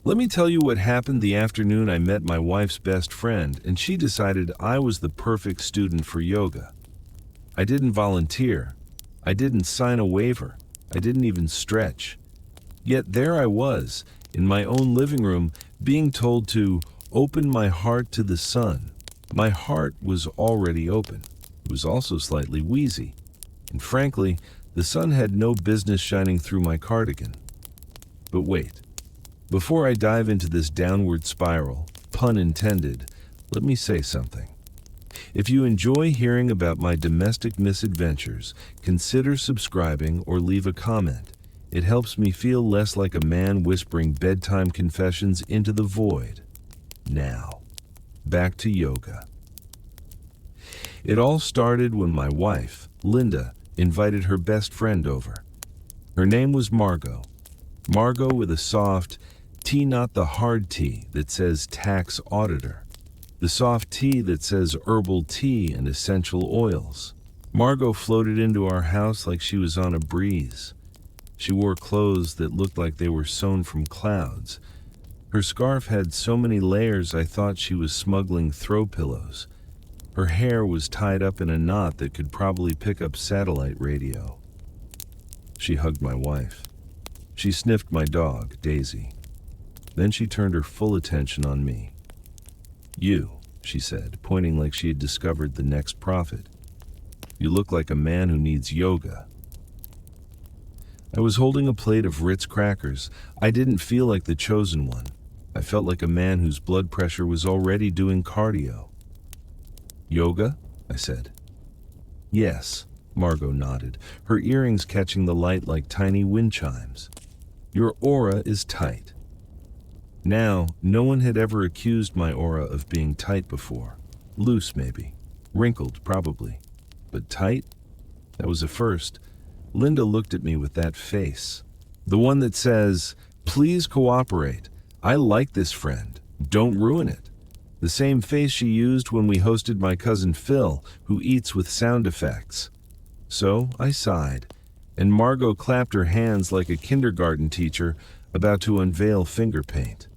Let me tell you what happened the afternoon I met my wife's best friend, and she decided I was the perfect student for yoga. I didn't volunteer. I didn't sign a waiver. I didn't even stretch. Yet there I was, in my own living room, being told to open my heart to the sun. My heart was already open. It was also slightly wheezy. And frankly, the sun had no business shining through my cardigan. But wait. Before I dive into this downward spiral, pun intended, let me say something. If you enjoy hearing about my domestic misadventures, consider subscribing or leave a comment. It helps me feel less like a man whispering bedtime confessions into the void. Now, back to yoga. It all started when my wife, Linda, invited her best friend over. Her name was Margot. Margot with a soft T, not the hard T that says tax auditor. The soft T that says herbal tea and essential oils. Margot floated into our house like she was on a breeze. She wore clothes that looked like they were sewn from clouds. Her scarf had so many layers I thought she was smuggling throw pillows. Her hair was tied up in a knot that could probably pick up satellite radio. She hugged my wife. She sniffed my dog, Daisy. Then she turned her full attention on me. "You," she said, pointing like she had discovered the next prophet. "You look like a man who needs yoga." I was holding a plate of Ritz crackers. I didn't feel like the chosen one. I felt like a man whose blood pressure was already doing cardio. "Yoga?" I said. "Yes," Margot nodded, her earrings catching the light like tiny wind chimes. "Your aura is tight." Now, no one had ever accused my aura of being tight before. Loose, maybe. Wrinkled, probably. But tight? That was a first. Linda looked at me with that face. The one that says, "Please cooperate. I like this friend. Don't ruin it." The same face she used when we hosted my cousin Phil, who eats with sound effects. So I sighed, and Margot clapped her hands like a kindergarten teacher about to unveil finger paint.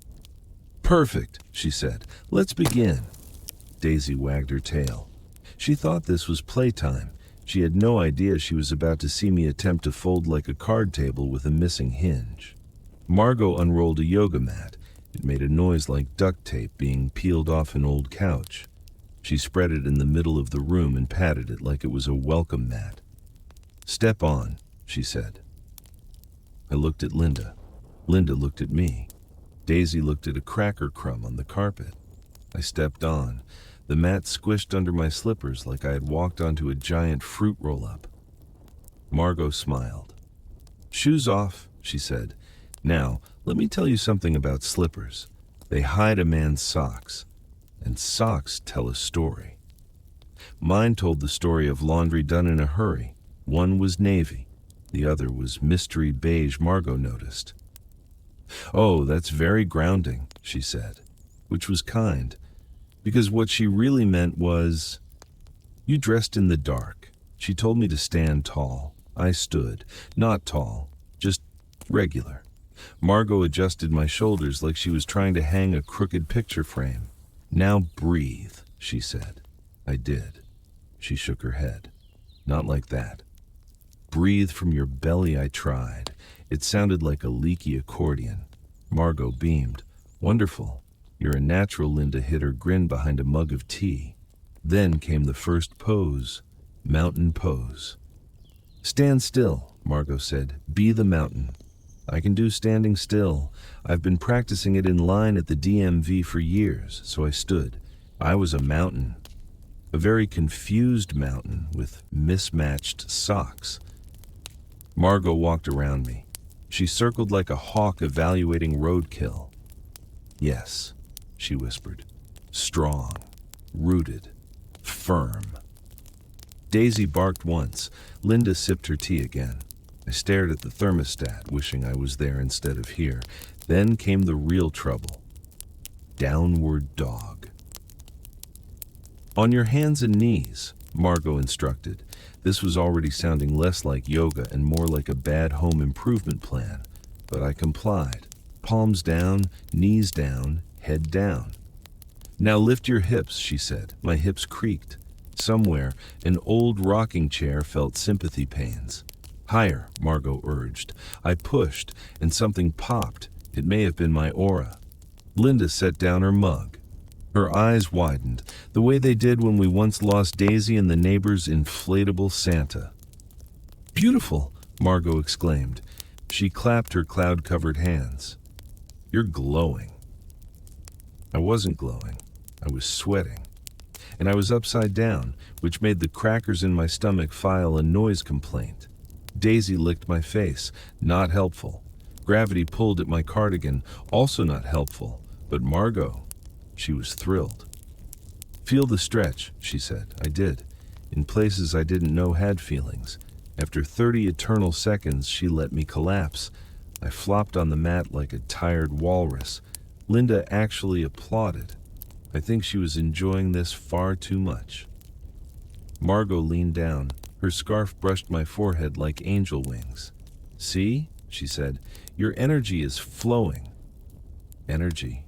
"Perfect," she said. "Let's begin." Daisy wagged her tail. She thought this was playtime. She had no idea she was about to see me attempt to fold like a card table with a missing hinge. Margot unrolled a yoga mat. It made a noise like duct tape being peeled off an old couch. She spread it in the middle of the room and patted it like it was a welcome mat. "Step on," she said. I looked at Linda. Linda looked at me. Daisy looked at a cracker crumb on the carpet. I stepped on. The mat squished under my slippers like I had walked onto a giant fruit roll-up. Margot smiled. "Shoes off," she said. "Now, let me tell you something about slippers. They hide a man's socks, and socks tell a story." Mine told the story of laundry done in a hurry. One was navy. The other was mystery beige, Margot noticed. "Oh, that's very grounding," she said, which was kind, because what she really meant was, "You dressed in the dark." She told me to stand tall. I stood, not tall, just regular. Margot adjusted my shoulders like she was trying to hang a crooked picture frame. "Now breathe," she said. I did. She shook her head. "Not like that. Breathe from your belly," I tried. It sounded like a leaky accordion. Margot beamed. "Wonderful. You're a natural." Linda hid her grin behind a mug of tea. Then came the first pose, mountain pose. "Stand still," Margot said. "Be the mountain." I can do standing still. I've been practicing it in line at the DMV for years, so I stood. I was a mountain. A very confused mountain with mismatched socks. Margot walked around me. She circled like a hawk evaluating roadkill. "Yes," she whispered. "Strong, rooted, firm." Daisy barked once. Linda sipped her tea again. I stared at the thermostat, wishing I was there instead of here. Then came the real trouble. Downward dog. "On your hands and knees," Margot instructed. This was already sounding less like yoga and more like a bad home improvement plan, but I complied. Palms down, knees down, head down. Now lift your hips, she said. My hips creaked. Somewhere, an old rocking chair felt sympathy pains. Higher, Margot urged. I pushed, and something popped. It may have been my aura. Linda set down her mug. Her eyes widened, the way they did when we once lost Daisy and the neighbor's inflatable Santa. Beautiful, Margot exclaimed. She clapped her cloud-covered hands. You're glowing. I wasn't glowing. I was sweating. And I was upside down, which made the crackers in my stomach file a noise complaint. Daisy licked my face, not helpful. Gravity pulled at my cardigan, also not helpful. But Margot, she was thrilled. Feel the stretch, she said. I did, in places I didn't know had feelings. After 30 eternal seconds, she let me collapse. I flopped on the mat like a tired walrus. Linda actually applauded. I think she was enjoying this far too much. Margot leaned down. Her scarf brushed my forehead like angel wings. See, she said, your energy is flowing. Energy.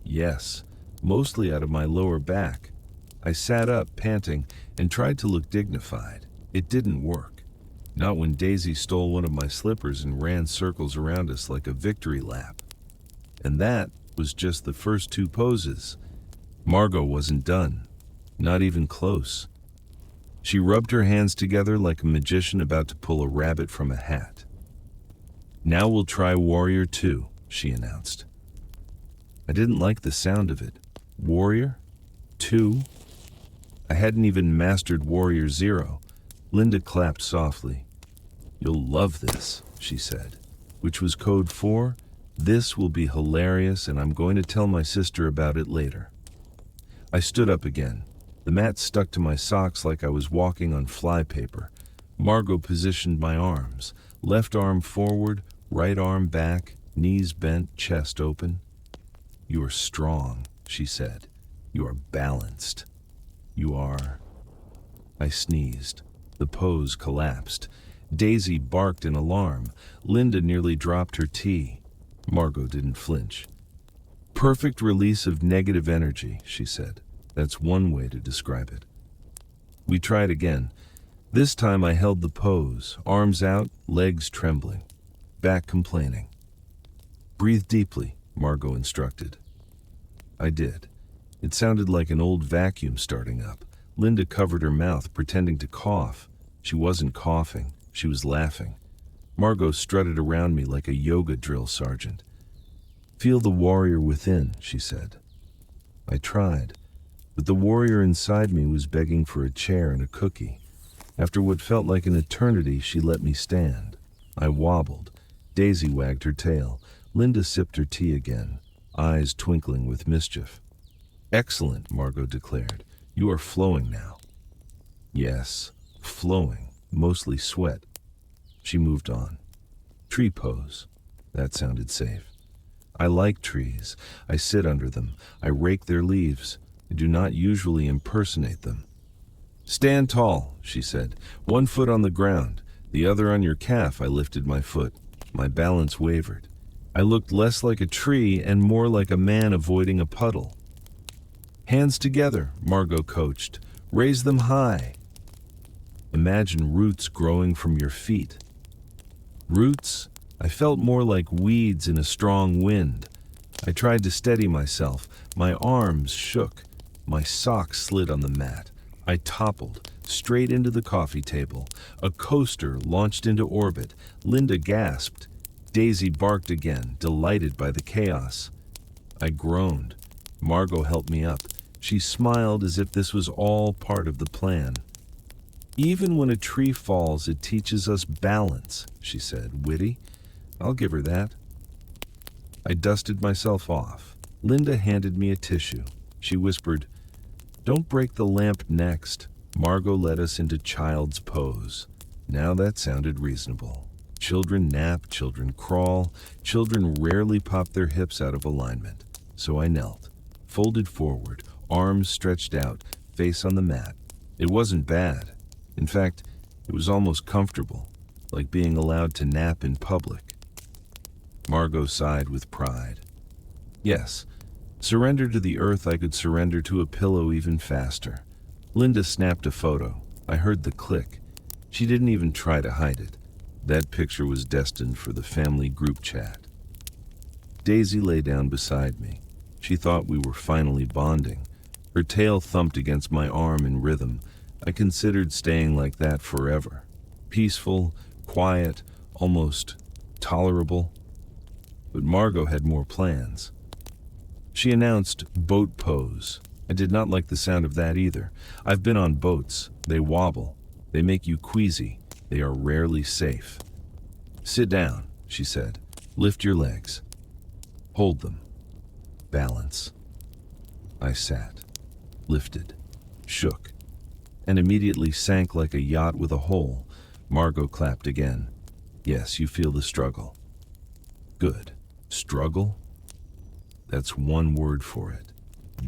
Yes, mostly out of my lower back. I sat up, panting, and tried to look dignified. It didn't work. Not when Daisy stole one of my slippers and ran circles around us like a victory lap. And that was just the first 2 poses. Margot wasn't done. Not even close. She rubbed her hands together like a magician about to pull a rabbit from a hat. Now we'll try Warrior 2, she announced. I didn't like the sound of it. Warrior 2? I hadn't even mastered Warrior 0. Linda clapped softly. You'll love this, she said, which was code for, this will be hilarious and I'm going to tell my sister about it later. I stood up again. The mat stuck to my socks like I was walking on flypaper. Margot positioned my arms, left arm forward, right arm back, knees bent, chest open. You are strong, she said. You are balanced. You are... I sneezed. The pose collapsed. Daisy barked in alarm. Linda nearly dropped her tea. Margot didn't flinch. Perfect release of negative energy, she said. That's one way to describe it. We tried again. This time I held the pose, arms out, legs trembling, back complaining. Breathe deeply, Margot instructed. I did. It sounded like an old vacuum starting up. Linda covered her mouth, pretending to cough. She wasn't coughing. She was laughing. Margot strutted around me like a yoga drill sergeant. Feel the warrior within, she said. I tried, but the warrior inside me was begging for a chair and a cookie. After what felt like an eternity, she let me stand. I wobbled. Daisy wagged her tail. Linda sipped her tea again, eyes twinkling with mischief. Excellent, Margot declared. You are flowing now. Yes, flowing, mostly sweat. She moved on. Tree pose. That sounded safe. I like trees. I sit under them. I rake their leaves. I do not usually impersonate them. Stand tall, she said. 1 foot on the ground, the other on your calf. I lifted my foot. My balance wavered. I looked less like a tree and more like a man avoiding a puddle. Hands together, Margot coached. Raise them high. Imagine roots growing from your feet. Roots? I felt more like weeds in a strong wind. I tried to steady myself. My arms shook. My socks slid on the mat. I toppled straight into the coffee table. A coaster launched into orbit. Linda gasped. Daisy barked again, delighted by the chaos. I groaned. Margot helped me up. She smiled as if this was all part of the plan. Even when a tree falls, it teaches us balance, she said, witty. I'll give her that. I dusted myself off. Linda handed me a tissue. She whispered, "Don't break the lamp next." Margot led us into child's pose. Now that sounded reasonable. Children nap, children crawl, children rarely pop their hips out of alignment. So I knelt, folded forward, arms stretched out, face on the mat. It wasn't bad. In fact, it was almost comfortable, like being allowed to nap in public. Margot sighed with pride. Yes, surrender to the earth, I could surrender to a pillow even faster. Linda snapped a photo. I heard the click. She didn't even try to hide it. That picture was destined for the family group chat. Daisy lay down beside me. She thought we were finally bonding. Her tail thumped against my arm in rhythm. I considered staying like that forever. Peaceful, quiet, almost tolerable. But Margot had more plans. She announced boat pose. I did not like the sound of that either. I've been on boats. They wobble. They make you queasy. They are rarely safe. Sit down, she said. Lift your legs. Hold them. Balance. I sat, lifted, shook, and immediately sank like a yacht with a hole. Margot clapped again. Yes, you feel the struggle. Good. Struggle? That's one word for it.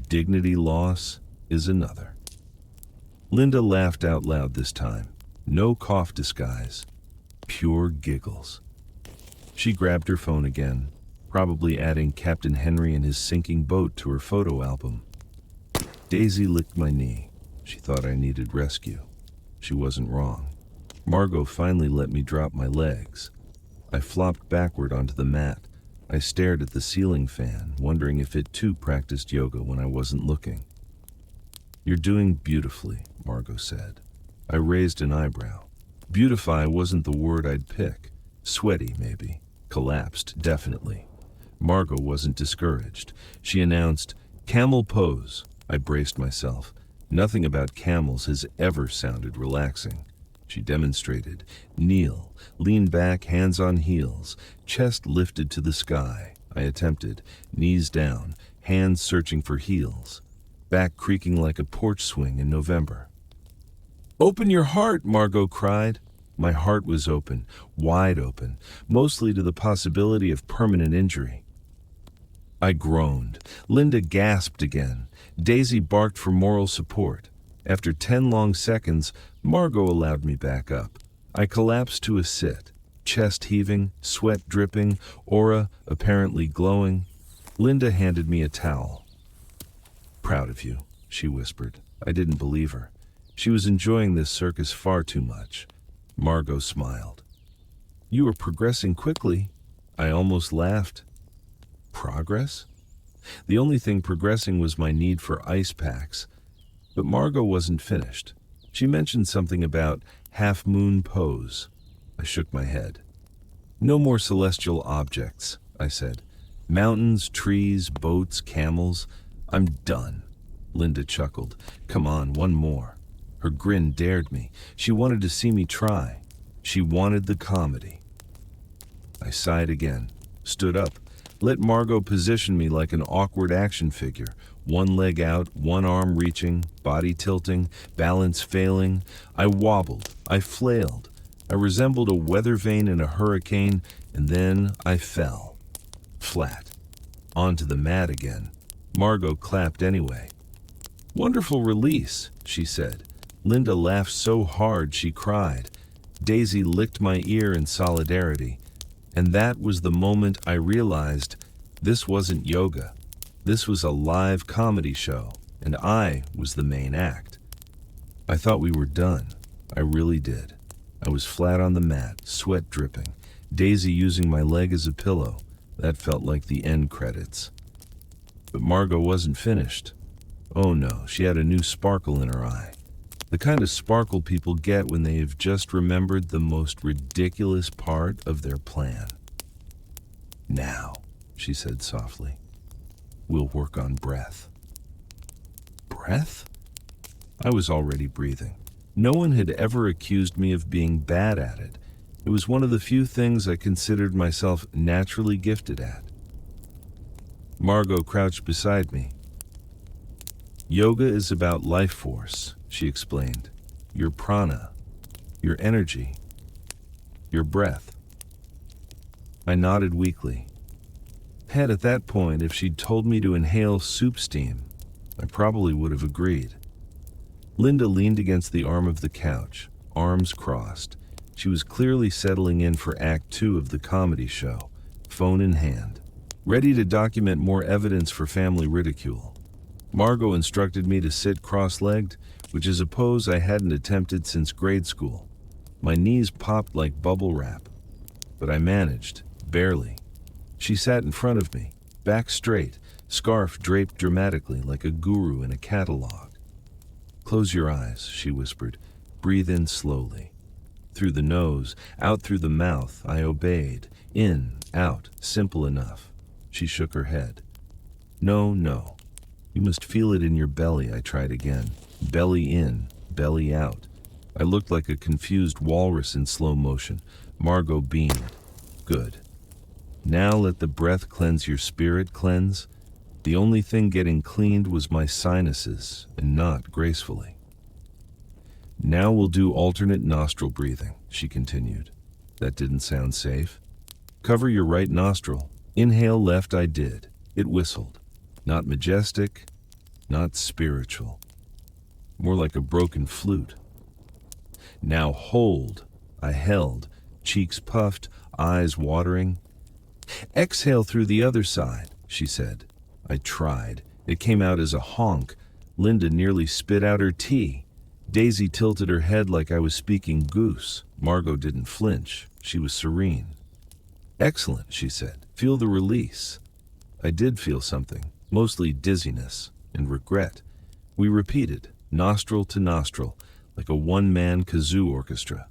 Dignity loss is another. Linda laughed out loud this time. No cough disguise. Pure giggles. She grabbed her phone again, probably adding Captain Henry and his sinking boat to her photo album. Daisy licked my knee. She thought I needed rescue. She wasn't wrong. Margot finally let me drop my legs. I flopped backward onto the mat. I stared at the ceiling fan, wondering if it too practiced yoga when I wasn't looking. You're doing beautifully, Margot said. I raised an eyebrow. Beautify wasn't the word I'd pick. Sweaty, maybe. Collapsed, definitely. Margot wasn't discouraged. She announced, camel pose. I braced myself. Nothing about camels has ever sounded relaxing. She demonstrated. Kneel, lean back, hands on heels, chest lifted to the sky. I attempted. Knees down, hands searching for heels. Back creaking like a porch swing in November. Open your heart, Margot cried. My heart was open, wide open, mostly to the possibility of permanent injury. I groaned. Linda gasped again. Daisy barked for moral support. After 10 long seconds, Margot allowed me back up. I collapsed to a sit, chest heaving, sweat dripping, aura apparently glowing. Linda handed me a towel. Proud of you, she whispered. I didn't believe her. She was enjoying this circus far too much. Margot smiled. You are progressing quickly. I almost laughed. Progress? The only thing progressing was my need for ice packs. But Margot wasn't finished. She mentioned something about half-moon pose. I shook my head. No more celestial objects, I said. Mountains, trees, boats, camels. I'm done. Linda chuckled. Come on, one more. Her grin dared me. She wanted to see me try. She wanted the comedy. I sighed again, stood up, let Margot position me like an awkward action figure. One leg out, one arm reaching, body tilting, balance failing. I wobbled, I flailed. I resembled a weather vane in a hurricane, and then I fell. Flat. Onto the mat again. Margot clapped anyway. Wonderful release, she said. Linda laughed so hard she cried. Daisy licked my ear in solidarity. And that was the moment I realized this wasn't yoga. This was a live comedy show, and I was the main act. I thought we were done. I really did. I was flat on the mat, sweat dripping, Daisy using my leg as a pillow. That felt like the end credits. But Margot wasn't finished. Oh no, she had a new sparkle in her eye. The kind of sparkle people get when they have just remembered the most ridiculous part of their plan. Now, she said softly, we'll work on breath. Breath? I was already breathing. No one had ever accused me of being bad at it. It was one of the few things I considered myself naturally gifted at. Margot crouched beside me. Yoga is about life force, she explained. Your prana, your energy, your breath. I nodded weakly. Had at that point, if she'd told me to inhale soup steam, I probably would have agreed. Linda leaned against the arm of the couch, arms crossed. She was clearly settling in for Act 2 of the comedy show. phone in hand, ready to document more evidence for family ridicule. Margot instructed me to sit cross-legged, which is a pose I hadn't attempted since grade school. My knees popped like bubble wrap, but I managed, barely. She sat in front of me, back straight, scarf draped dramatically like a guru in a catalog. "Close your eyes," she whispered. "Breathe in slowly. Through the nose, out through the mouth." I obeyed. In, out, simple enough. She shook her head. "No, no. You must feel it in your belly." I tried again. Belly in, belly out. I looked like a confused walrus in slow motion. Margot beamed. "Good. Now let the breath cleanse your spirit." Cleanse? The only thing getting cleaned was my sinuses, and not gracefully. "Now we'll do alternate nostril breathing," she continued. That didn't sound safe. "Cover your right nostril. Inhale left." I did. It whistled. Not majestic, not spiritual. More like a broken flute. "Now hold." I held, cheeks puffed, eyes watering. "Exhale through the other side," she said. I tried. It came out as a honk. Linda nearly spit out her tea. Daisy tilted her head like I was speaking goose. Margot didn't flinch. She was serene. "Excellent," she said. "Feel the release." I did feel something, mostly dizziness and regret. We repeated, nostril to nostril, like a one-man kazoo orchestra.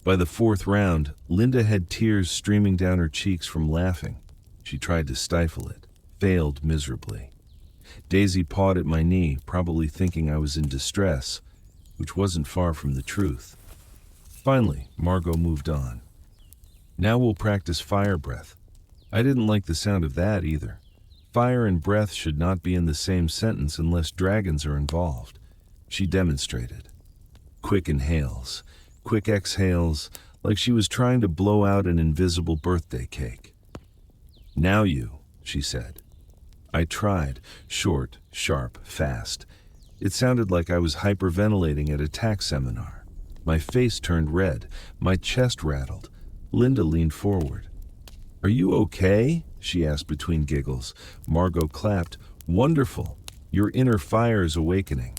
By the fourth round, Linda had tears streaming down her cheeks from laughing. She tried to stifle it, failed miserably. Daisy pawed at my knee, probably thinking I was in distress, which wasn't far from the truth. Finally, Margot moved on. "Now we'll practice fire breath." I didn't like the sound of that either. Fire and breath should not be in the same sentence unless dragons are involved. She demonstrated. Quick inhales, quick exhales, like she was trying to blow out an invisible birthday cake. "Now you," she said. I tried, short, sharp, fast. It sounded like I was hyperventilating at a tax seminar. My face turned red, my chest rattled. Linda leaned forward. "Are you okay?" she asked between giggles. Margot clapped. "Wonderful. Your inner fire is awakening."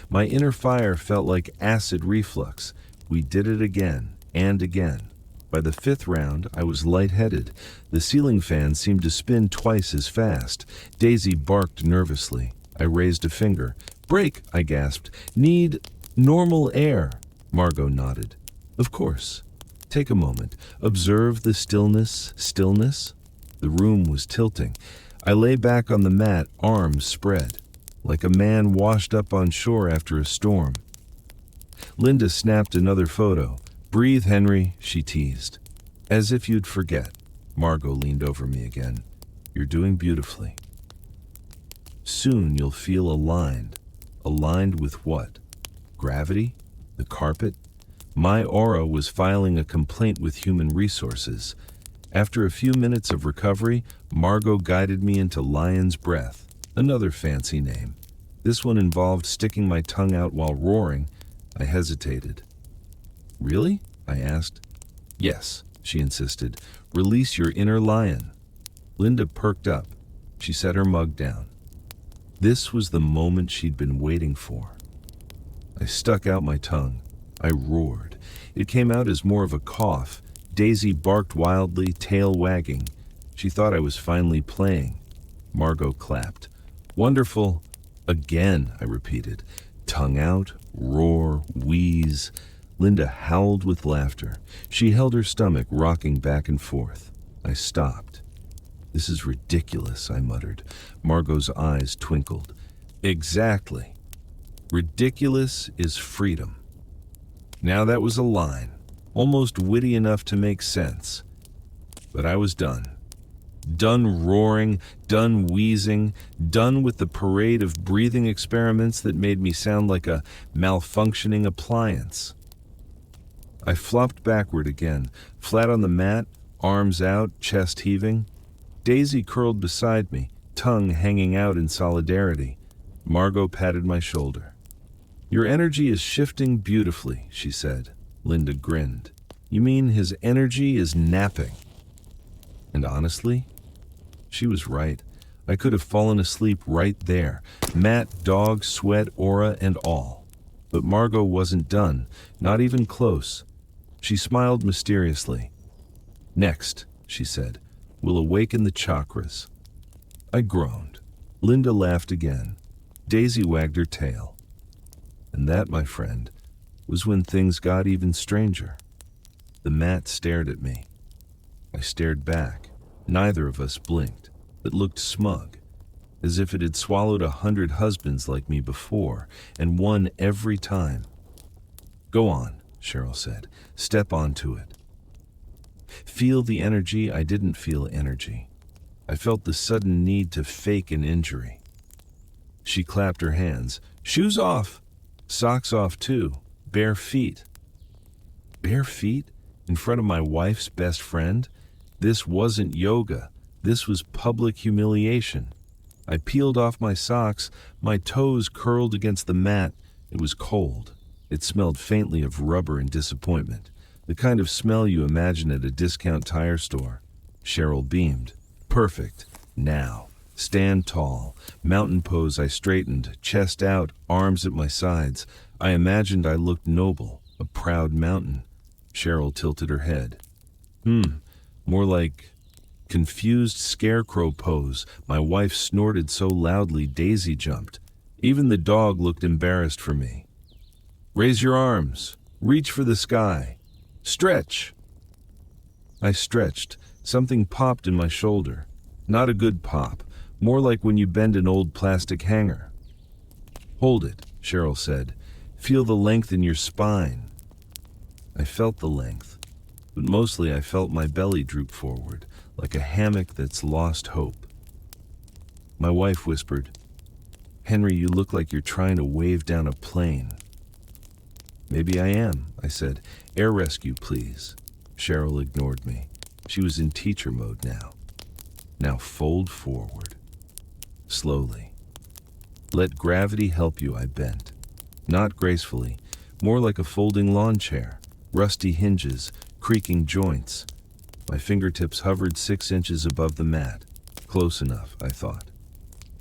My inner fire felt like acid reflux. We did it again and again. By the fifth round, I was lightheaded. The ceiling fan seemed to spin twice as fast. Daisy barked nervously. I raised a finger. "Break," I gasped. "Need normal air." Margot nodded. "Of course. Take a moment. Observe the stillness." Stillness? The room was tilting. I lay back on the mat, arms spread, like a man washed up on shore after a storm. Linda snapped another photo. "Breathe, Henry," she teased. "As if you'd forget." Margot leaned over me again. "You're doing beautifully. Soon you'll feel aligned." Aligned with what? Gravity? The carpet? My aura was filing a complaint with human resources. After a few minutes of recovery, Margot guided me into lion's breath, another fancy name. This one involved sticking my tongue out while roaring. I hesitated. "Really?" I asked. "Yes," she insisted. "Release your inner lion." Linda perked up. She set her mug down. This was the moment she'd been waiting for. I stuck out my tongue. I roared. It came out as more of a cough. Daisy barked wildly, tail wagging. She thought I was finally playing. Margot clapped. "Wonderful." "Again," I repeated. Tongue out, roar, wheeze. Linda howled with laughter. She held her stomach, rocking back and forth. I stopped. "This is ridiculous," I muttered. Margot's eyes twinkled. "Exactly. Ridiculous is freedom." Now that was a line, almost witty enough to make sense. But I was done. Done roaring, done wheezing, done with the parade of breathing experiments that made me sound like a malfunctioning appliance. I flopped backward again, flat on the mat, arms out, chest heaving. Daisy curled beside me, tongue hanging out in solidarity. Margot patted my shoulder. "Your energy is shifting beautifully," she said. Linda grinned. "You mean his energy is napping?" And honestly, she was right. I could have fallen asleep right there, mat, dog, sweat, aura, and all. But Margot wasn't done, not even close. She smiled mysteriously. Next, she said, we'll awaken the chakras. I groaned. Linda laughed again. Daisy wagged her tail. And that, my friend, was when things got even stranger. The mat stared at me. I stared back. Neither of us blinked, but looked smug, as if it had swallowed 100 husbands like me before, and won every time. Go on, Cheryl said. Step onto it. Feel the energy. I didn't feel energy. I felt the sudden need to fake an injury. She clapped her hands. Shoes off. Socks off too. Bare feet. Bare feet? In front of my wife's best friend? This wasn't yoga. This was public humiliation. I peeled off my socks. My toes curled against the mat. It was cold. It smelled faintly of rubber and disappointment. The kind of smell you imagine at a discount tire store. Cheryl beamed. Perfect. Now. Stand tall. Mountain pose. I straightened, chest out, arms at my sides. I imagined I looked noble, a proud mountain. Cheryl tilted her head. More like confused scarecrow pose. My wife snorted so loudly Daisy jumped. Even the dog looked embarrassed for me. Raise your arms. Reach for the sky. Stretch. I stretched. Something popped in my shoulder. Not a good pop. More like when you bend an old plastic hanger. Hold it, Cheryl said. Feel the length in your spine. I felt the length, but mostly I felt my belly droop forward, like a hammock that's lost hope. My wife whispered, Henry, you look like you're trying to wave down a plane. Maybe I am, I said. Air rescue, please. Cheryl ignored me. She was in teacher mode now. Now fold forward. Slowly. Let gravity help you, I bent. Not gracefully, more like a folding lawn chair. Rusty hinges, creaking joints. My fingertips hovered 6 inches above the mat. Close enough, I thought.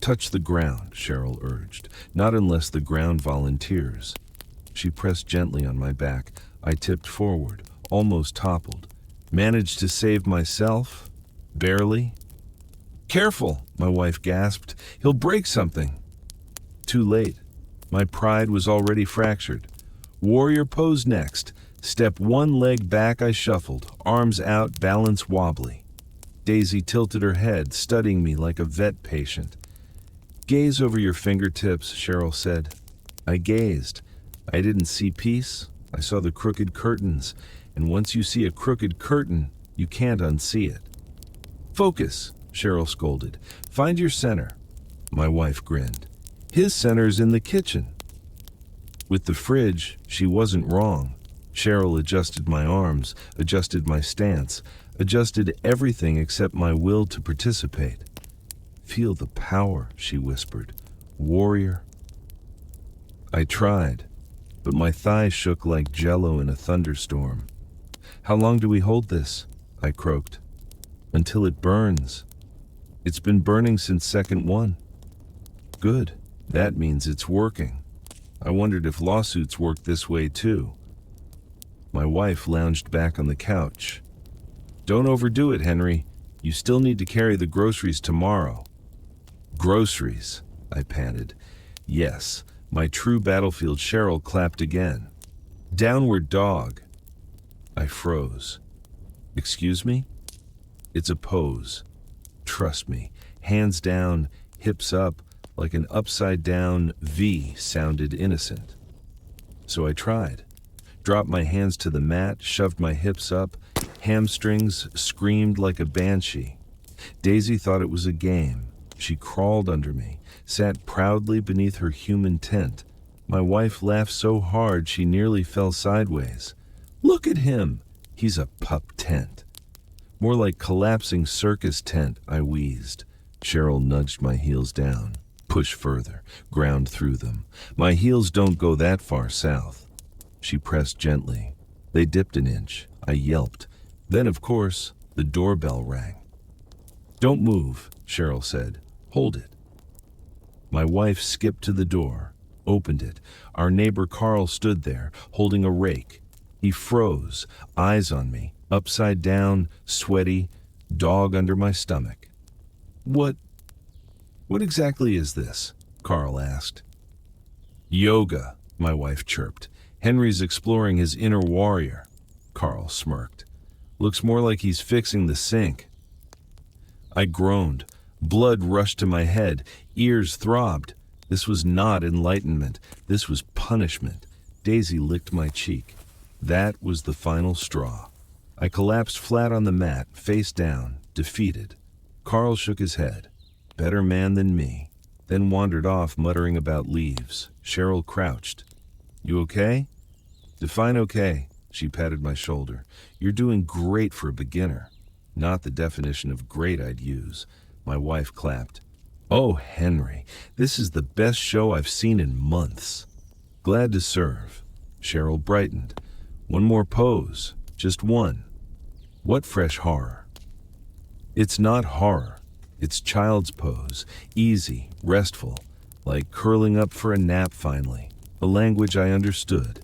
Touch the ground, Cheryl urged. Not unless the ground volunteers. She pressed gently on my back. I tipped forward, almost toppled. Managed to save myself? Barely. Careful, my wife gasped. He'll break something. Too late. My pride was already fractured. Warrior pose next. Step one leg back, I shuffled, arms out, balance wobbly. Daisy tilted her head, studying me like a vet patient. Gaze over your fingertips, Cheryl said. I gazed. I didn't see peace. I saw the crooked curtains, and once you see a crooked curtain, you can't unsee it. Focus, Cheryl scolded. Find your center. My wife grinned. His center's in the kitchen. With the fridge, she wasn't wrong. Cheryl adjusted my arms, adjusted my stance, adjusted everything except my will to participate. Feel the power, she whispered. Warrior. I tried, but my thighs shook like jello in a thunderstorm. How long do we hold this? I croaked. Until it burns. It's been burning since second one. Good. That means it's working. I wondered if lawsuits worked this way too. My wife lounged back on the couch. Don't overdo it, Henry. You still need to carry the groceries tomorrow. Groceries, I panted. Yes, my true battlefield. Cheryl clapped again. Downward dog. I froze. Excuse me? It's a pose. Trust me. Hands down, hips up, like an upside-down V sounded innocent. So I tried. Dropped my hands to the mat, shoved my hips up, hamstrings screamed like a banshee. Daisy thought it was a game. She crawled under me, sat proudly beneath her human tent. My wife laughed so hard she nearly fell sideways. Look at him! He's a pup tent. More like collapsing circus tent, I wheezed. Cheryl nudged my heels down. Push further, ground through them. My heels don't go that far south. She pressed gently. They dipped an inch. I yelped. Then, of course, the doorbell rang. Don't move, Cheryl said. Hold it. My wife skipped to the door, opened it. Our neighbor Carl stood there, holding a rake. He froze, eyes on me, upside down, sweaty, dog under my stomach. What exactly is this? Carl asked. Yoga, my wife chirped. Henry's exploring his inner warrior. Carl smirked. Looks more like he's fixing the sink. I groaned. Blood rushed to my head. Ears throbbed. This was not enlightenment. This was punishment. Daisy licked my cheek. That was the final straw. I collapsed flat on the mat, face down, defeated. Carl shook his head. Better man than me. Then wandered off, muttering about leaves. Cheryl crouched. You okay? Define okay. She patted my shoulder. You're doing great for a beginner. Not the definition of great I'd use. My wife clapped. Oh, Henry, this is the best show I've seen in months. Glad to serve. Cheryl brightened. One more pose. Just one. What fresh horror? It's not horror. It's child's pose. Easy, restful, like curling up for a nap finally. A language I understood.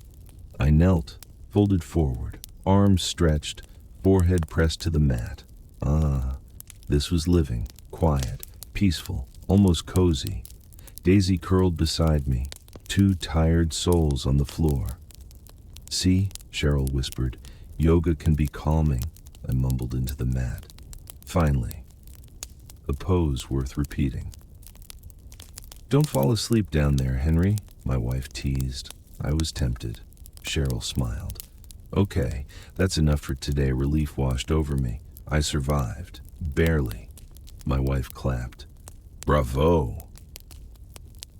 I knelt, folded forward, arms stretched, forehead pressed to the mat. This was living, quiet, peaceful, almost cozy. Daisy curled beside me, two tired souls on the floor. See, Cheryl whispered, yoga can be calming, I mumbled into the mat. Finally, a pose worth repeating. Don't fall asleep down there, Henry, my wife teased. I was tempted. Cheryl smiled. Okay, that's enough for today. Relief washed over me. I survived. Barely. My wife clapped. Bravo.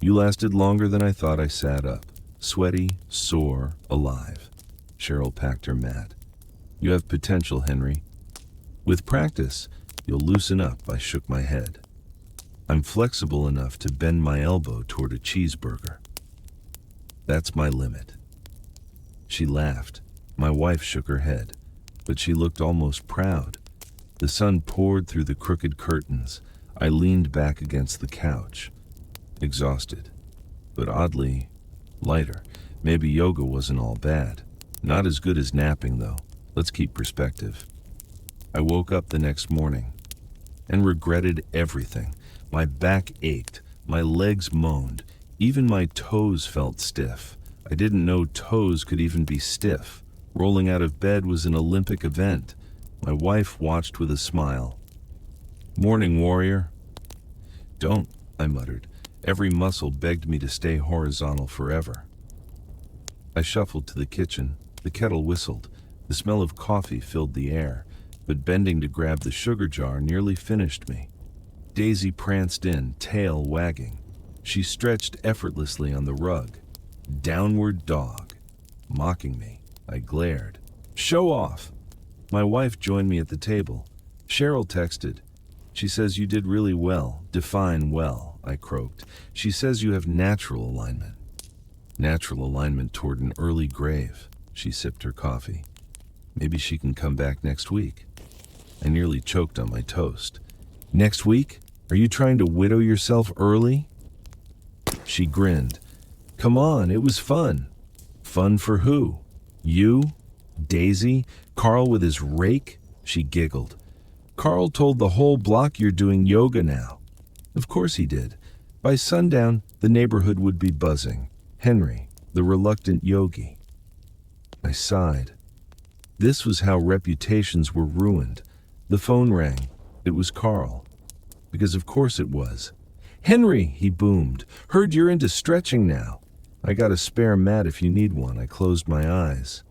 You lasted longer than I thought. I sat up. Sweaty, sore, alive. Cheryl packed her mat. You have potential, Henry. With practice, you'll loosen up. I shook my head. I'm flexible enough to bend my elbow toward a cheeseburger. That's my limit. She laughed. My wife shook her head, but she looked almost proud. The sun poured through the crooked curtains. I leaned back against the couch, exhausted, but oddly lighter. Maybe yoga wasn't all bad. Not as good as napping, though. Let's keep perspective. I woke up the next morning and regretted everything. My back ached, my legs moaned, even my toes felt stiff. I didn't know toes could even be stiff. Rolling out of bed was an Olympic event. My wife watched with a smile. Morning, warrior. Don't, I muttered. Every muscle begged me to stay horizontal forever. I shuffled to the kitchen. The kettle whistled. The smell of coffee filled the air, but bending to grab the sugar jar nearly finished me. Daisy pranced in, tail wagging. She stretched effortlessly on the rug. Downward dog. Mocking me, I glared. Show off! My wife joined me at the table. Cheryl texted. She says you did really well. Define well, I croaked. She says you have natural alignment. Natural alignment toward an early grave. She sipped her coffee. Maybe she can come back next week. I nearly choked on my toast. Next week? Are you trying to widow yourself early? She grinned. Come on, it was fun. Fun for who? You? Daisy? Carl with his rake? She giggled. Carl told the whole block you're doing yoga now. Of course he did. By sundown, the neighborhood would be buzzing. Henry, the reluctant yogi. I sighed. This was how reputations were ruined. The phone rang. It was Carl. Because of course it was. Henry, he boomed. Heard you're into stretching now. I got a spare mat if you need one. I closed my eyes.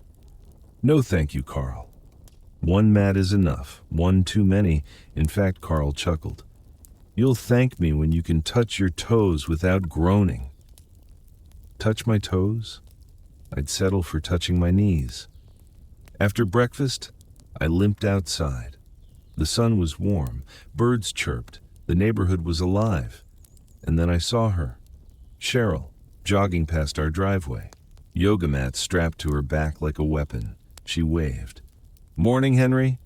No thank you, Carl. One mat is enough. One too many. In fact, Carl chuckled. You'll thank me when you can touch your toes without groaning. Touch my toes? I'd settle for touching my knees. After breakfast, I limped outside. The sun was warm. Birds chirped. The neighborhood was alive. And then I saw her. Cheryl, jogging past our driveway. Yoga mat strapped to her back like a weapon. She waved. Morning, Henry.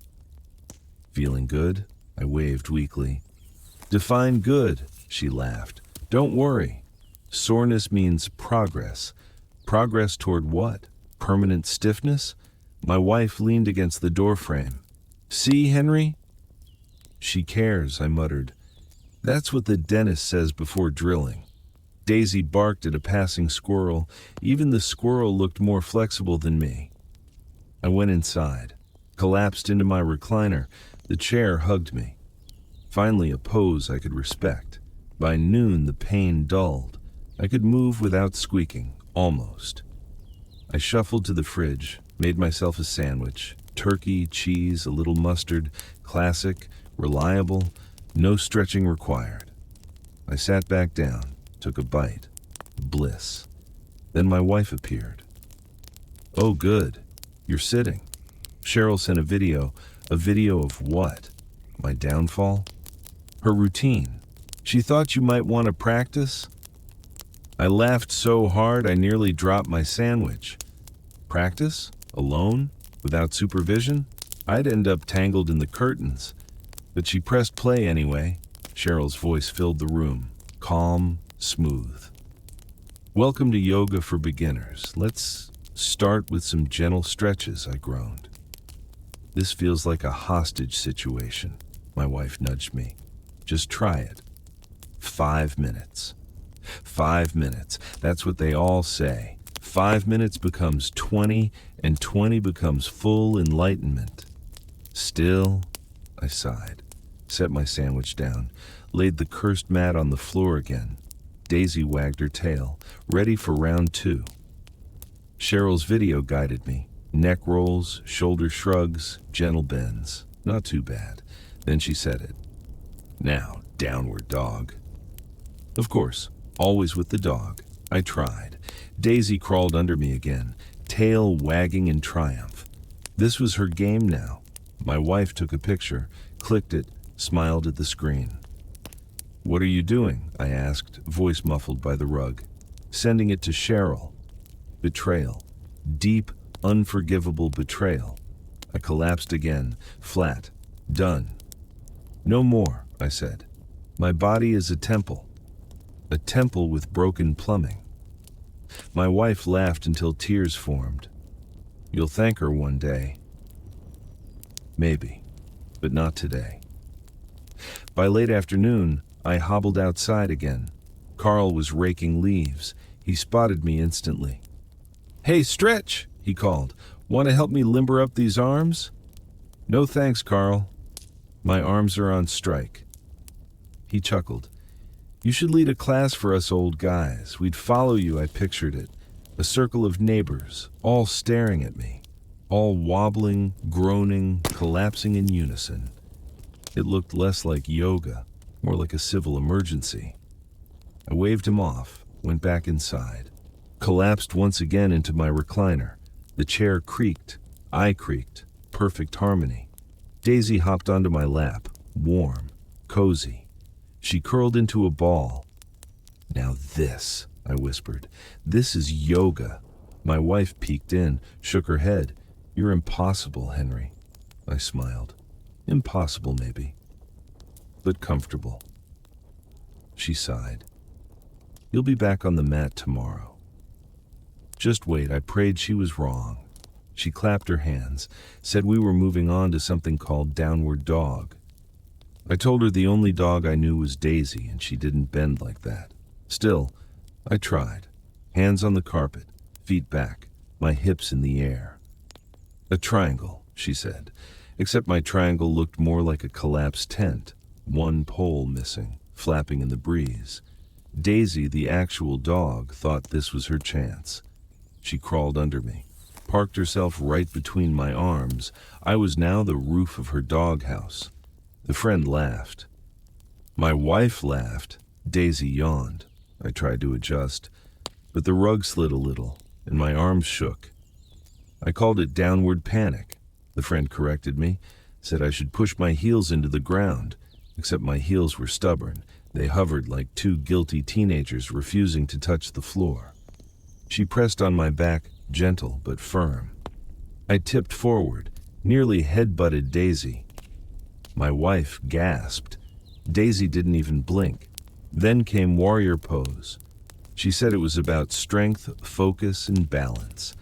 Feeling good? I waved weakly. Define good, she laughed. Don't worry. Soreness means progress. Progress toward what? Permanent stiffness? My wife leaned against the doorframe. See, Henry? She cares, I muttered. That's what the dentist says before drilling. Daisy barked at a passing squirrel. Even the squirrel looked more flexible than me. I went inside, collapsed into my recliner. The chair hugged me. Finally, a pose I could respect. By noon, the pain dulled. I could move without squeaking, almost. I shuffled to the fridge, made myself a sandwich. Turkey, cheese, a little mustard, classic, reliable, no stretching required. I sat back down, took a bite. Bliss. Then my wife appeared. Oh, good. You're sitting. Cheryl sent a video. A video of what? My downfall? Her routine. She thought you might want to practice? I laughed so hard I nearly dropped my sandwich. Practice? Alone? Without supervision? I'd end up tangled in the curtains. But she pressed play anyway. Cheryl's voice filled the room, calm, smooth. Welcome to Yoga for Beginners. Let's start with some gentle stretches, I groaned. This feels like a hostage situation, my wife nudged me. Just try it. 5 minutes. 5 minutes. That's what they all say. 5 minutes becomes 20, and 20 becomes full enlightenment. Still, I sighed, set my sandwich down, laid the cursed mat on the floor again. Daisy wagged her tail, ready for round 2. Cheryl's video guided me. Neck rolls, shoulder shrugs, gentle bends. Not too bad. Then she said it. Now, downward dog. Of course, always with the dog. I tried. Daisy crawled under me again, tail wagging in triumph. This was her game now. My wife took a picture, clicked it, smiled at the screen. What are you doing? I asked, voice muffled by the rug. Sending it to Cheryl. Betrayal. Deep, unforgivable betrayal. I collapsed again, flat. Done. No more, I said. My body is a temple. A temple with broken plumbing. My wife laughed until tears formed. You'll thank her one day. Maybe, but not today. By late afternoon, I hobbled outside again. Carl was raking leaves. He spotted me instantly. Hey, Stretch, he called. Want to help me limber up these arms? No thanks, Carl. My arms are on strike. He chuckled. You should lead a class for us old guys. We'd follow you, I pictured it. A circle of neighbors, all staring at me. All wobbling, groaning, collapsing in unison. It looked less like yoga, more like a civil emergency. I waved him off, went back inside. Collapsed once again into my recliner. The chair creaked. I creaked. Perfect harmony. Daisy hopped onto my lap, warm, cozy. She curled into a ball. Now this, I whispered. This is yoga. My wife peeked in, shook her head. You're impossible, Henry. I smiled. Impossible, maybe, but comfortable. She sighed. You'll be back on the mat tomorrow. Just wait, I prayed she was wrong. She clapped her hands, said we were moving on to something called downward dog. I told her the only dog I knew was Daisy, and she didn't bend like that. Still, I tried. Hands on the carpet, feet back, my hips in the air. A triangle, she said, except my triangle looked more like a collapsed tent, one pole missing, flapping in the breeze. Daisy, the actual dog, thought this was her chance. She crawled under me, parked herself right between my arms. I was now the roof of her doghouse. The friend laughed. My wife laughed. Daisy yawned. I tried to adjust, but the rug slid a little, and my arms shook. I called it downward panic. The friend corrected me, said I should push my heels into the ground, except my heels were stubborn. They hovered like two guilty teenagers refusing to touch the floor. She pressed on my back, gentle but firm. I tipped forward, nearly head-butted Daisy. My wife gasped. Daisy didn't even blink. Then came warrior pose. She said it was about strength, focus, and balance.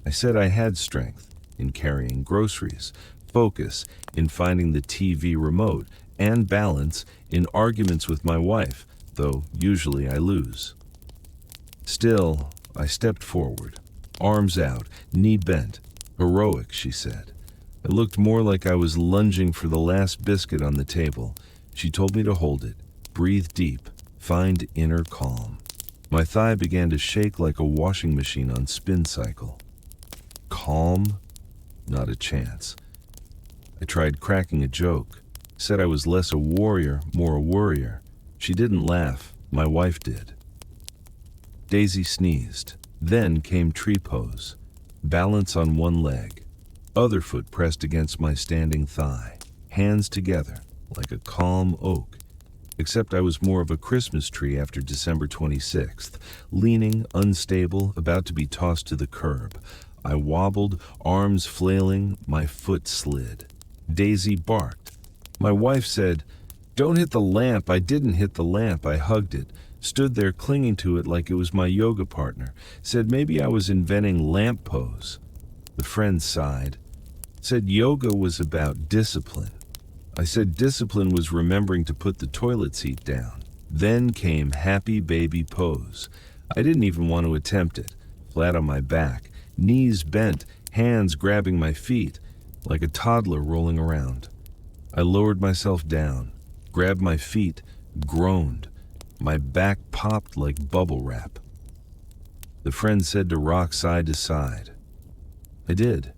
I said I had strength in carrying groceries, focus in finding the TV remote, and balance in arguments with my wife, though usually I lose. Still, I stepped forward, arms out, knee bent. Heroic, she said. I looked more like I was lunging for the last biscuit on the table. She told me to hold it, breathe deep, find inner calm. My thigh began to shake like a washing machine on spin cycle. Calm? Not a chance. I tried cracking a joke, said I was less a warrior, more a worrier. She didn't laugh, my wife did. Daisy sneezed. Then came tree pose. Balance on one leg. Other foot pressed against my standing thigh. Hands together, like a calm oak. Except I was more of a Christmas tree after December 26th, leaning, unstable, about to be tossed to the curb. I wobbled, arms flailing, my foot slid. Daisy barked. My wife said, "Don't hit the lamp." I didn't hit the lamp, I hugged it. Stood there clinging to it like it was my yoga partner. Said maybe I was inventing lamp pose. The friend sighed. Said yoga was about discipline. I said discipline was remembering to put the toilet seat down. Then came happy baby pose. I didn't even want to attempt it. Flat on my back, knees bent, hands grabbing my feet, like a toddler rolling around. I lowered myself down, grabbed my feet, groaned. My back popped like bubble wrap. The friend said to rock side to side. I did.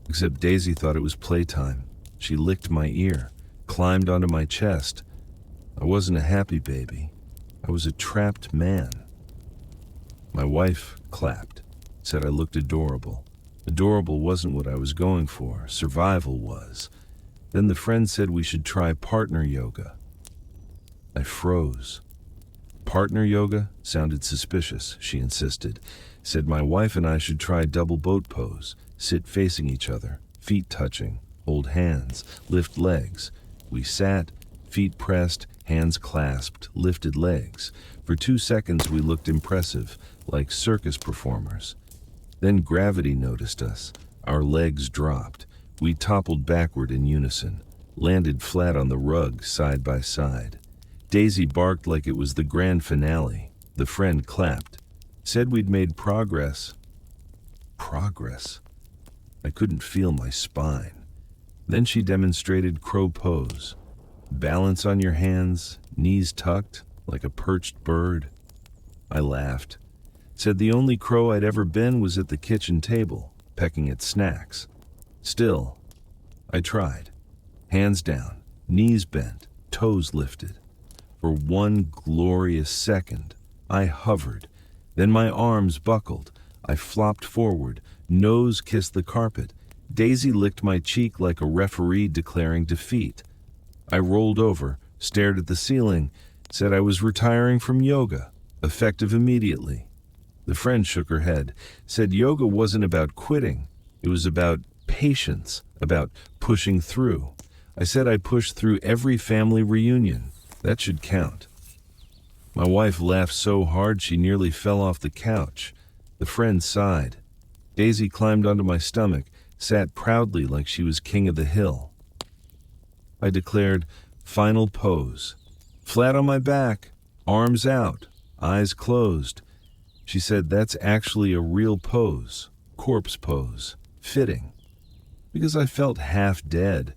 Except Daisy thought it was playtime. She licked my ear, climbed onto my chest. I wasn't a happy baby. I was a trapped man. My wife clapped, said I looked adorable. Adorable wasn't what I was going for. Survival was. Then the friend said we should try partner yoga. I froze. Partner yoga sounded suspicious, she insisted. Said my wife and I should try double boat pose, sit facing each other, feet touching, hold hands, lift legs. We sat, feet pressed, hands clasped, lifted legs. For 2 seconds we looked impressive, like circus performers. Then gravity noticed us. Our legs dropped. We toppled backward in unison, landed flat on the rug side by side. Daisy barked like it was the grand finale. The friend clapped, said we'd made progress. Progress? I couldn't feel my spine. Then she demonstrated crow pose. Balance on your hands, knees tucked, like a perched bird. I laughed. Said the only crow I'd ever been was at the kitchen table, pecking at snacks. Still, I tried. Hands down, knees bent, toes lifted. For one glorious second, I hovered. Then my arms buckled. I flopped forward, nose kissed the carpet. Daisy licked my cheek like a referee declaring defeat. I rolled over, stared at the ceiling, said I was retiring from yoga, effective immediately. The friend shook her head, said yoga wasn't about quitting. It was about patience, about pushing through. I said I pushed through every family reunion. That should count. My wife laughed so hard she nearly fell off the couch. The friend sighed. Daisy climbed onto my stomach, sat proudly like she was king of the hill. I declared, final pose. Flat on my back, arms out, eyes closed. She said that's actually a real pose, corpse pose, fitting. Because I felt half dead.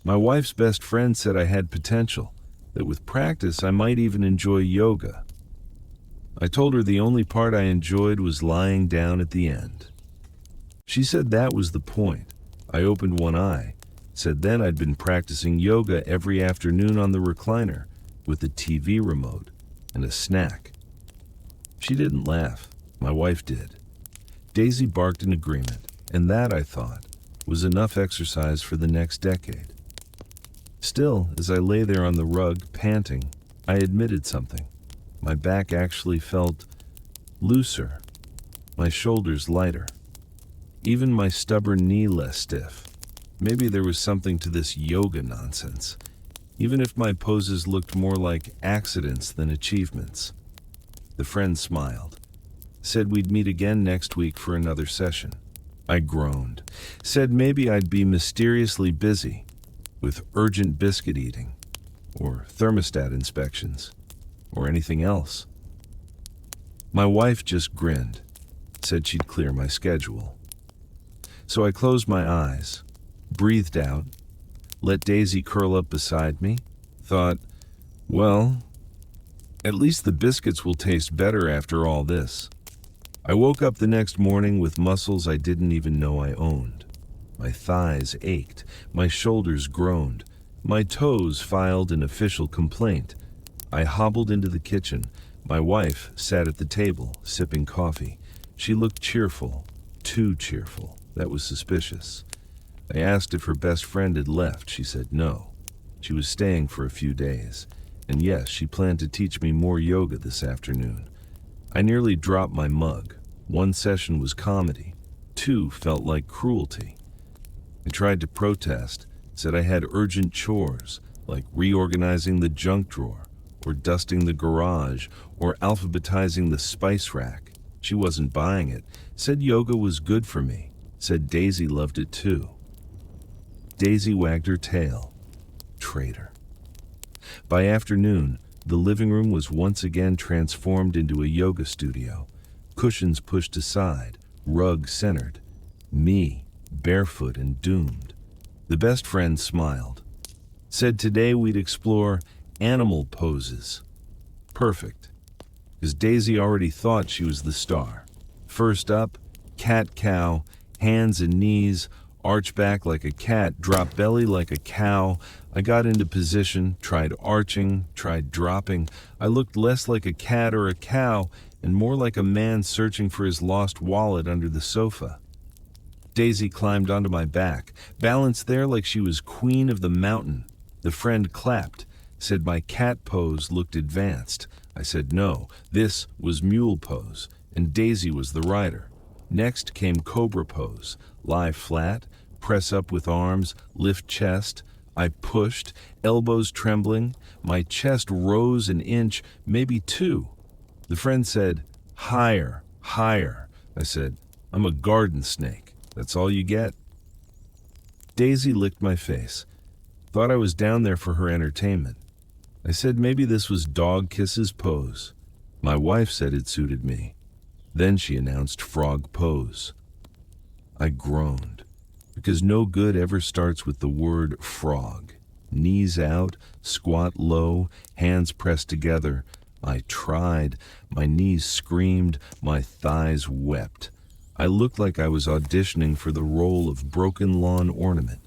My wife's best friend said I had potential, that with practice I might even enjoy yoga. I told her the only part I enjoyed was lying down at the end. She said that was the point. I opened one eye, said then I'd been practicing yoga every afternoon on the recliner, with the TV remote and a snack. She didn't laugh. My wife did. Daisy barked in agreement, and that, I thought, was enough exercise for the next decade. Still, as I lay there on the rug, panting, I admitted something. My back actually felt looser, my shoulders lighter, even my stubborn knee less stiff. maybe there was something to this yoga nonsense, even if my poses looked more like accidents than achievements. The friend smiled, said we'd meet again next week for another session. I groaned, said maybe I'd be mysteriously busy with urgent biscuit eating, or thermostat inspections, or anything else. My wife just grinned, said she'd clear my schedule. So I closed my eyes, breathed out, let Daisy curl up beside me, thought, well, at least the biscuits will taste better after all this. I woke up the next morning with muscles I didn't even know I owned. My thighs ached, my shoulders groaned, my toes filed an official complaint. I hobbled into the kitchen. My wife sat at the table, sipping coffee. She looked cheerful, too cheerful. That was suspicious. I asked if her best friend had left. She said no. She was staying for a few days. And yes, she planned to teach me more yoga this afternoon. I nearly dropped my mug. One session was comedy. 2 felt like cruelty. I tried to protest, said I had urgent chores, like reorganizing the junk drawer, or dusting the garage, or alphabetizing the spice rack. She wasn't buying it, said yoga was good for me, said Daisy loved it too. Daisy wagged her tail. Traitor. By afternoon, the living room was once again transformed into a yoga studio. Cushions pushed aside, rug centered. Me, barefoot and doomed. The best friend smiled. Said today we'd explore animal poses. Perfect. Because Daisy already thought she was the star. First up, cat-cow, hands and knees, arch back like a cat, drop belly like a cow. I got into position, tried arching, tried dropping. I looked less like a cat or a cow and more like a man searching for his lost wallet under the sofa. Daisy climbed onto my back, balanced there like she was queen of the mountain. The friend clapped, said my cat pose looked advanced. I said no, this was mule pose, and Daisy was the rider. Next came cobra pose, lie flat, press up with arms, lift chest. I pushed, elbows trembling. My chest rose an inch, maybe 2. The friend said, higher, higher. I said, I'm a garden snake. That's all you get? Daisy licked my face. Thought I was down there for her entertainment. I said maybe this was dog kisses pose. My wife said it suited me. Then she announced frog pose. I groaned, because no good ever starts with the word frog. Knees out, squat low, hands pressed together. I tried. My knees screamed, my thighs wept. I looked like I was auditioning for the role of broken lawn ornament.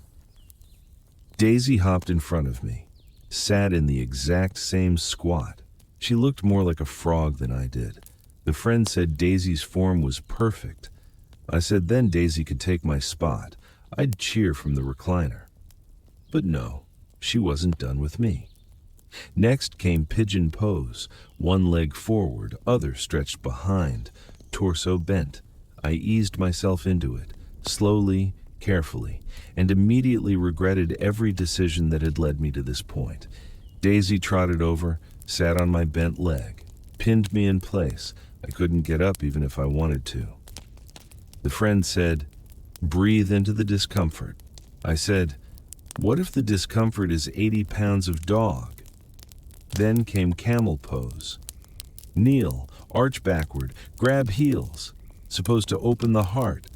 Daisy hopped in front of me, sat in the exact same squat. She looked more like a frog than I did. The friend said Daisy's form was perfect. I said then Daisy could take my spot. I'd cheer from the recliner. But no, she wasn't done with me. Next came pigeon pose, one leg forward, other stretched behind, torso bent. I eased myself into it, slowly, carefully, and immediately regretted every decision that had led me to this point. Daisy trotted over, sat on my bent leg, pinned me in place. I couldn't get up even if I wanted to. The friend said, breathe into the discomfort. I said, what if the discomfort is 80 pounds of dog? Then came camel pose. Kneel, arch backward, grab heels. Supposed to open the heart.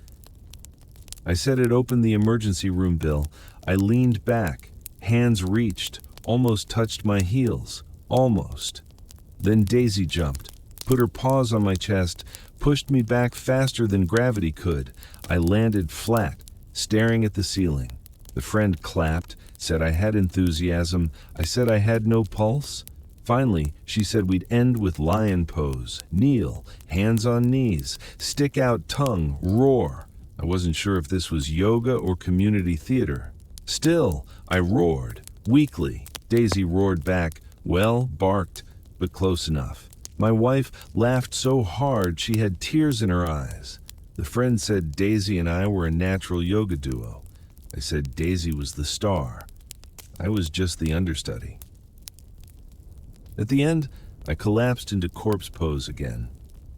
I said it opened the emergency room, Bill. I leaned back, hands reached, almost touched my heels. Almost. Then Daisy jumped, put her paws on my chest, pushed me back faster than gravity could. I landed flat, staring at the ceiling. The friend clapped, said I had enthusiasm. I said I had no pulse. Finally, she said we'd end with lion pose. Kneel, hands on knees, stick out tongue, roar. I wasn't sure if this was yoga or community theater. Still, I roared, weakly. Daisy roared back, well, barked, but close enough. My wife laughed so hard she had tears in her eyes. The friend said Daisy and I were a natural yoga duo. I I said Daisy was the star. I was just the understudy. At the end, I collapsed into corpse pose again,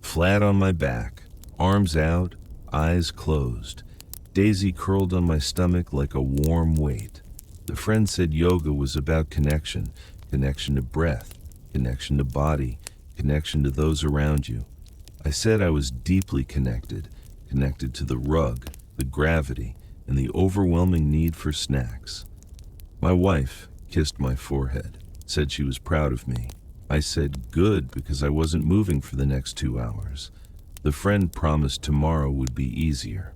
flat on my back, arms out, eyes closed. Daisy curled on my stomach like a warm weight. The friend said yoga was about connection, connection to breath, connection to body, connection to those around you. I said I was deeply connected, connected to the rug, the gravity, and the overwhelming need for snacks. My wife kissed my forehead, said she was proud of me. I said good because I wasn't moving for the next 2 hours. The friend promised tomorrow would be easier.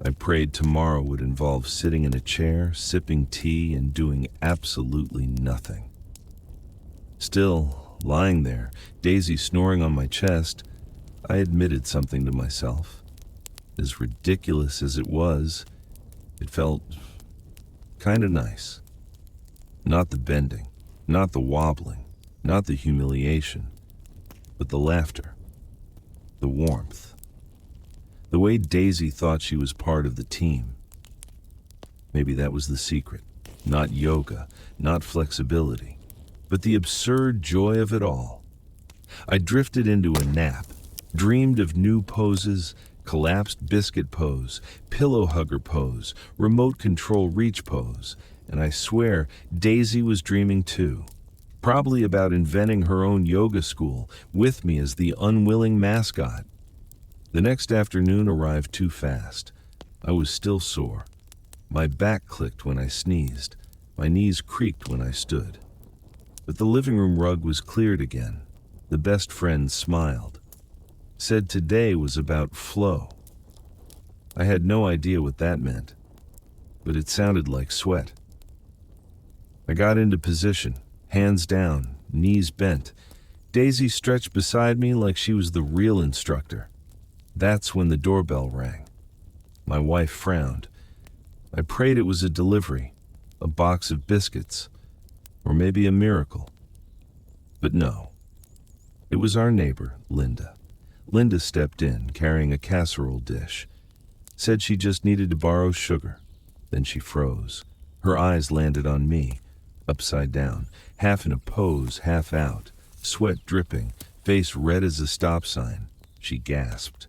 I prayed tomorrow would involve sitting in a chair, sipping tea, and doing absolutely nothing. Still, lying there, Daisy snoring on my chest, I admitted something to myself. As ridiculous as it was, it felt kinda nice. Not the bending, not the wobbling, not the humiliation, but the laughter, the warmth. The way Daisy thought she was part of the team. Maybe that was the secret. Not yoga, not flexibility, but the absurd joy of it all. I drifted into a nap, dreamed of new poses, collapsed biscuit pose, pillow hugger pose, remote control reach pose, and I swear Daisy was dreaming too. Probably about inventing her own yoga school, with me as the unwilling mascot. The next afternoon arrived too fast. I was still sore. My back clicked when I sneezed. My knees creaked when I stood. But the living room rug was cleared again. The best friend smiled. Said today was about flow. I had no idea what that meant, but it sounded like sweat. I got into position, hands down, knees bent. Daisy stretched beside me like she was the real instructor. That's when the doorbell rang. My wife frowned. I prayed it was a delivery, a box of biscuits, or maybe a miracle. But no. It was our neighbor, Linda. Linda stepped in, carrying a casserole dish. Said she just needed to borrow sugar. Then she froze. Her eyes landed on me, upside down, half in a pose, half out, sweat dripping, face red as a stop sign. She gasped.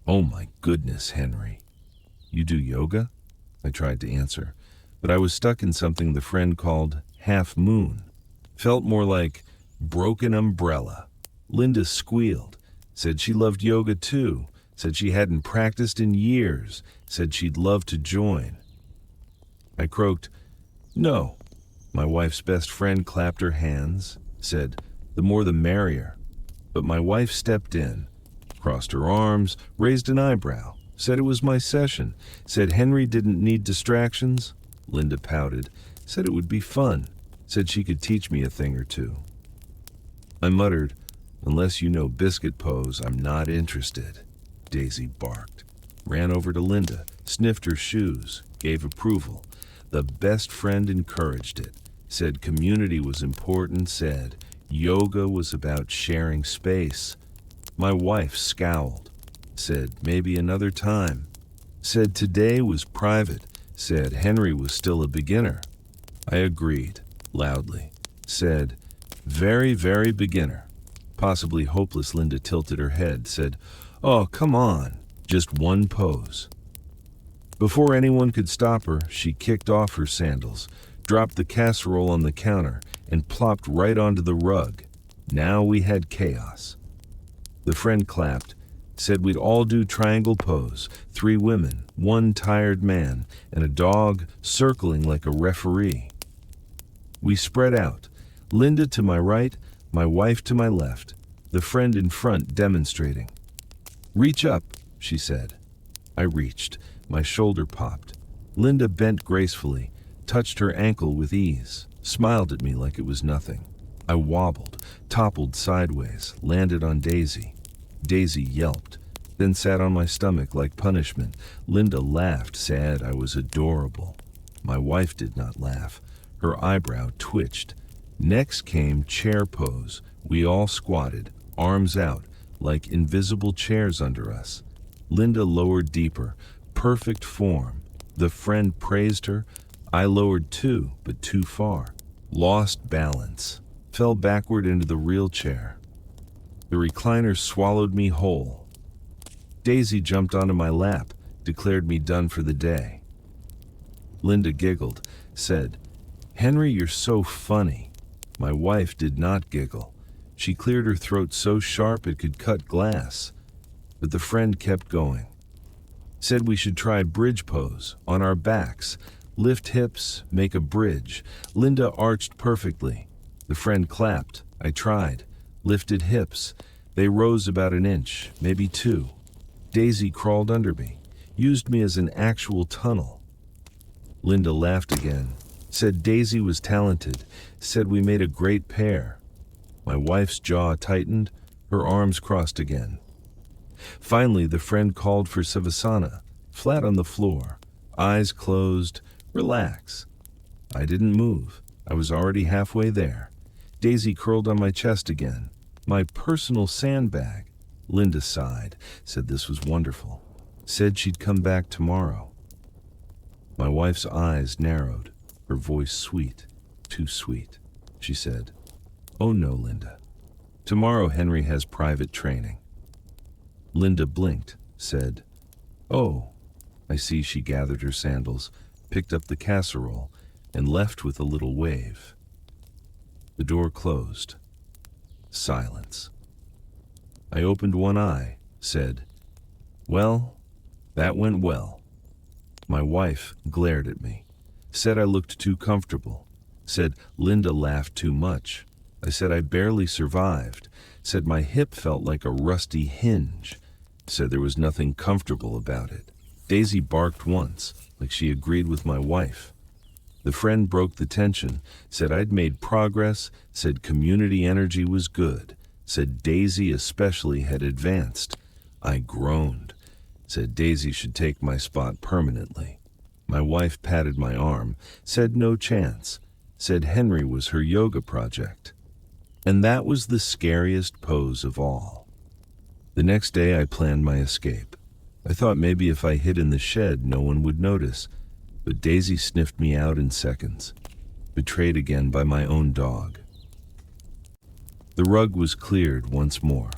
"Oh my goodness, Henry. You do yoga?" I tried to answer, but I was stuck in something the friend called half moon. Felt more like broken umbrella. Linda squealed, said she loved yoga too, said she hadn't practiced in years, said she'd love to join. I croaked, "No." My wife's best friend clapped her hands, said, "The more the merrier." But my wife stepped in, crossed her arms, raised an eyebrow, said it was my session, said Henry didn't need distractions. Linda pouted, said it would be fun, said she could teach me a thing or two. I muttered, "Unless you know biscuit pose, I'm not interested." Daisy barked, ran over to Linda, sniffed her shoes, gave approval. The best friend encouraged it, said community was important, said yoga was about sharing space. My wife scowled, said maybe another time, said today was private, said Henry was still a beginner. I agreed, loudly, said very, very beginner. Possibly hopeless. Linda tilted her head, said, "Oh, come on, just one pose." Before anyone could stop her, she kicked off her sandals, dropped the casserole on the counter, and plopped right onto the rug. Now we had chaos. The friend clapped, said we'd all do triangle pose, 3 women, 1 tired man, and a dog circling like a referee. We spread out, Linda to my right, my wife to my left, the friend in front demonstrating. "Reach up," she said. I reached. My shoulder popped. Linda bent gracefully, touched her ankle with ease, smiled at me like it was nothing. I wobbled, toppled sideways, landed on Daisy. Daisy yelped, then sat on my stomach like punishment. Linda laughed, said I was adorable. My wife did not laugh. Her eyebrow twitched. Next came chair pose. We all squatted, arms out, like invisible chairs under us. Linda lowered deeper, perfect form. The friend praised her. I lowered too, but too far. Lost balance. Fell backward into the real chair. The recliner swallowed me whole. Daisy jumped onto my lap, declared me done for the day. Linda giggled, said, "Henry, you're so funny." My wife did not giggle. She cleared her throat so sharp it could cut glass. But the friend kept going. Said we should try bridge pose, on our backs. Lift hips, make a bridge. Linda arched perfectly. The friend clapped. I tried. Lifted hips. They rose about an inch, maybe two. Daisy crawled under me, used me as an actual tunnel. Linda laughed again. Said Daisy was talented. Said we made a great pair. My wife's jaw tightened. Her arms crossed again. Finally, the friend called for Savasana, flat on the floor, eyes closed, relax. I didn't move. I was already halfway there. Daisy curled on my chest again. My personal sandbag. Linda sighed, said this was wonderful. Said she'd come back tomorrow. My wife's eyes narrowed, her voice sweet, too sweet. She said, "Oh no, Linda. Tomorrow Henry has private training." Linda blinked, said, "Oh." I see she gathered her sandals, picked up the casserole, and left with a little wave. The door closed. Silence. I opened one eye, said, "Well, that went well." My wife glared at me, said I looked too comfortable, said Linda laughed too much. I said I barely survived, said my hip felt like a rusty hinge, said there was nothing comfortable about it. Daisy barked once, like she agreed with my wife. The friend broke the tension, said I'd made progress, said community energy was good, said Daisy especially had advanced. I groaned, said Daisy should take my spot permanently. My wife patted my arm, said no chance, said Henry was her yoga project. And that was the scariest pose of all. The next day I planned my escape. I thought maybe if I hid in the shed no one would notice, but Daisy sniffed me out in seconds, betrayed again by my own dog. The rug was cleared once more.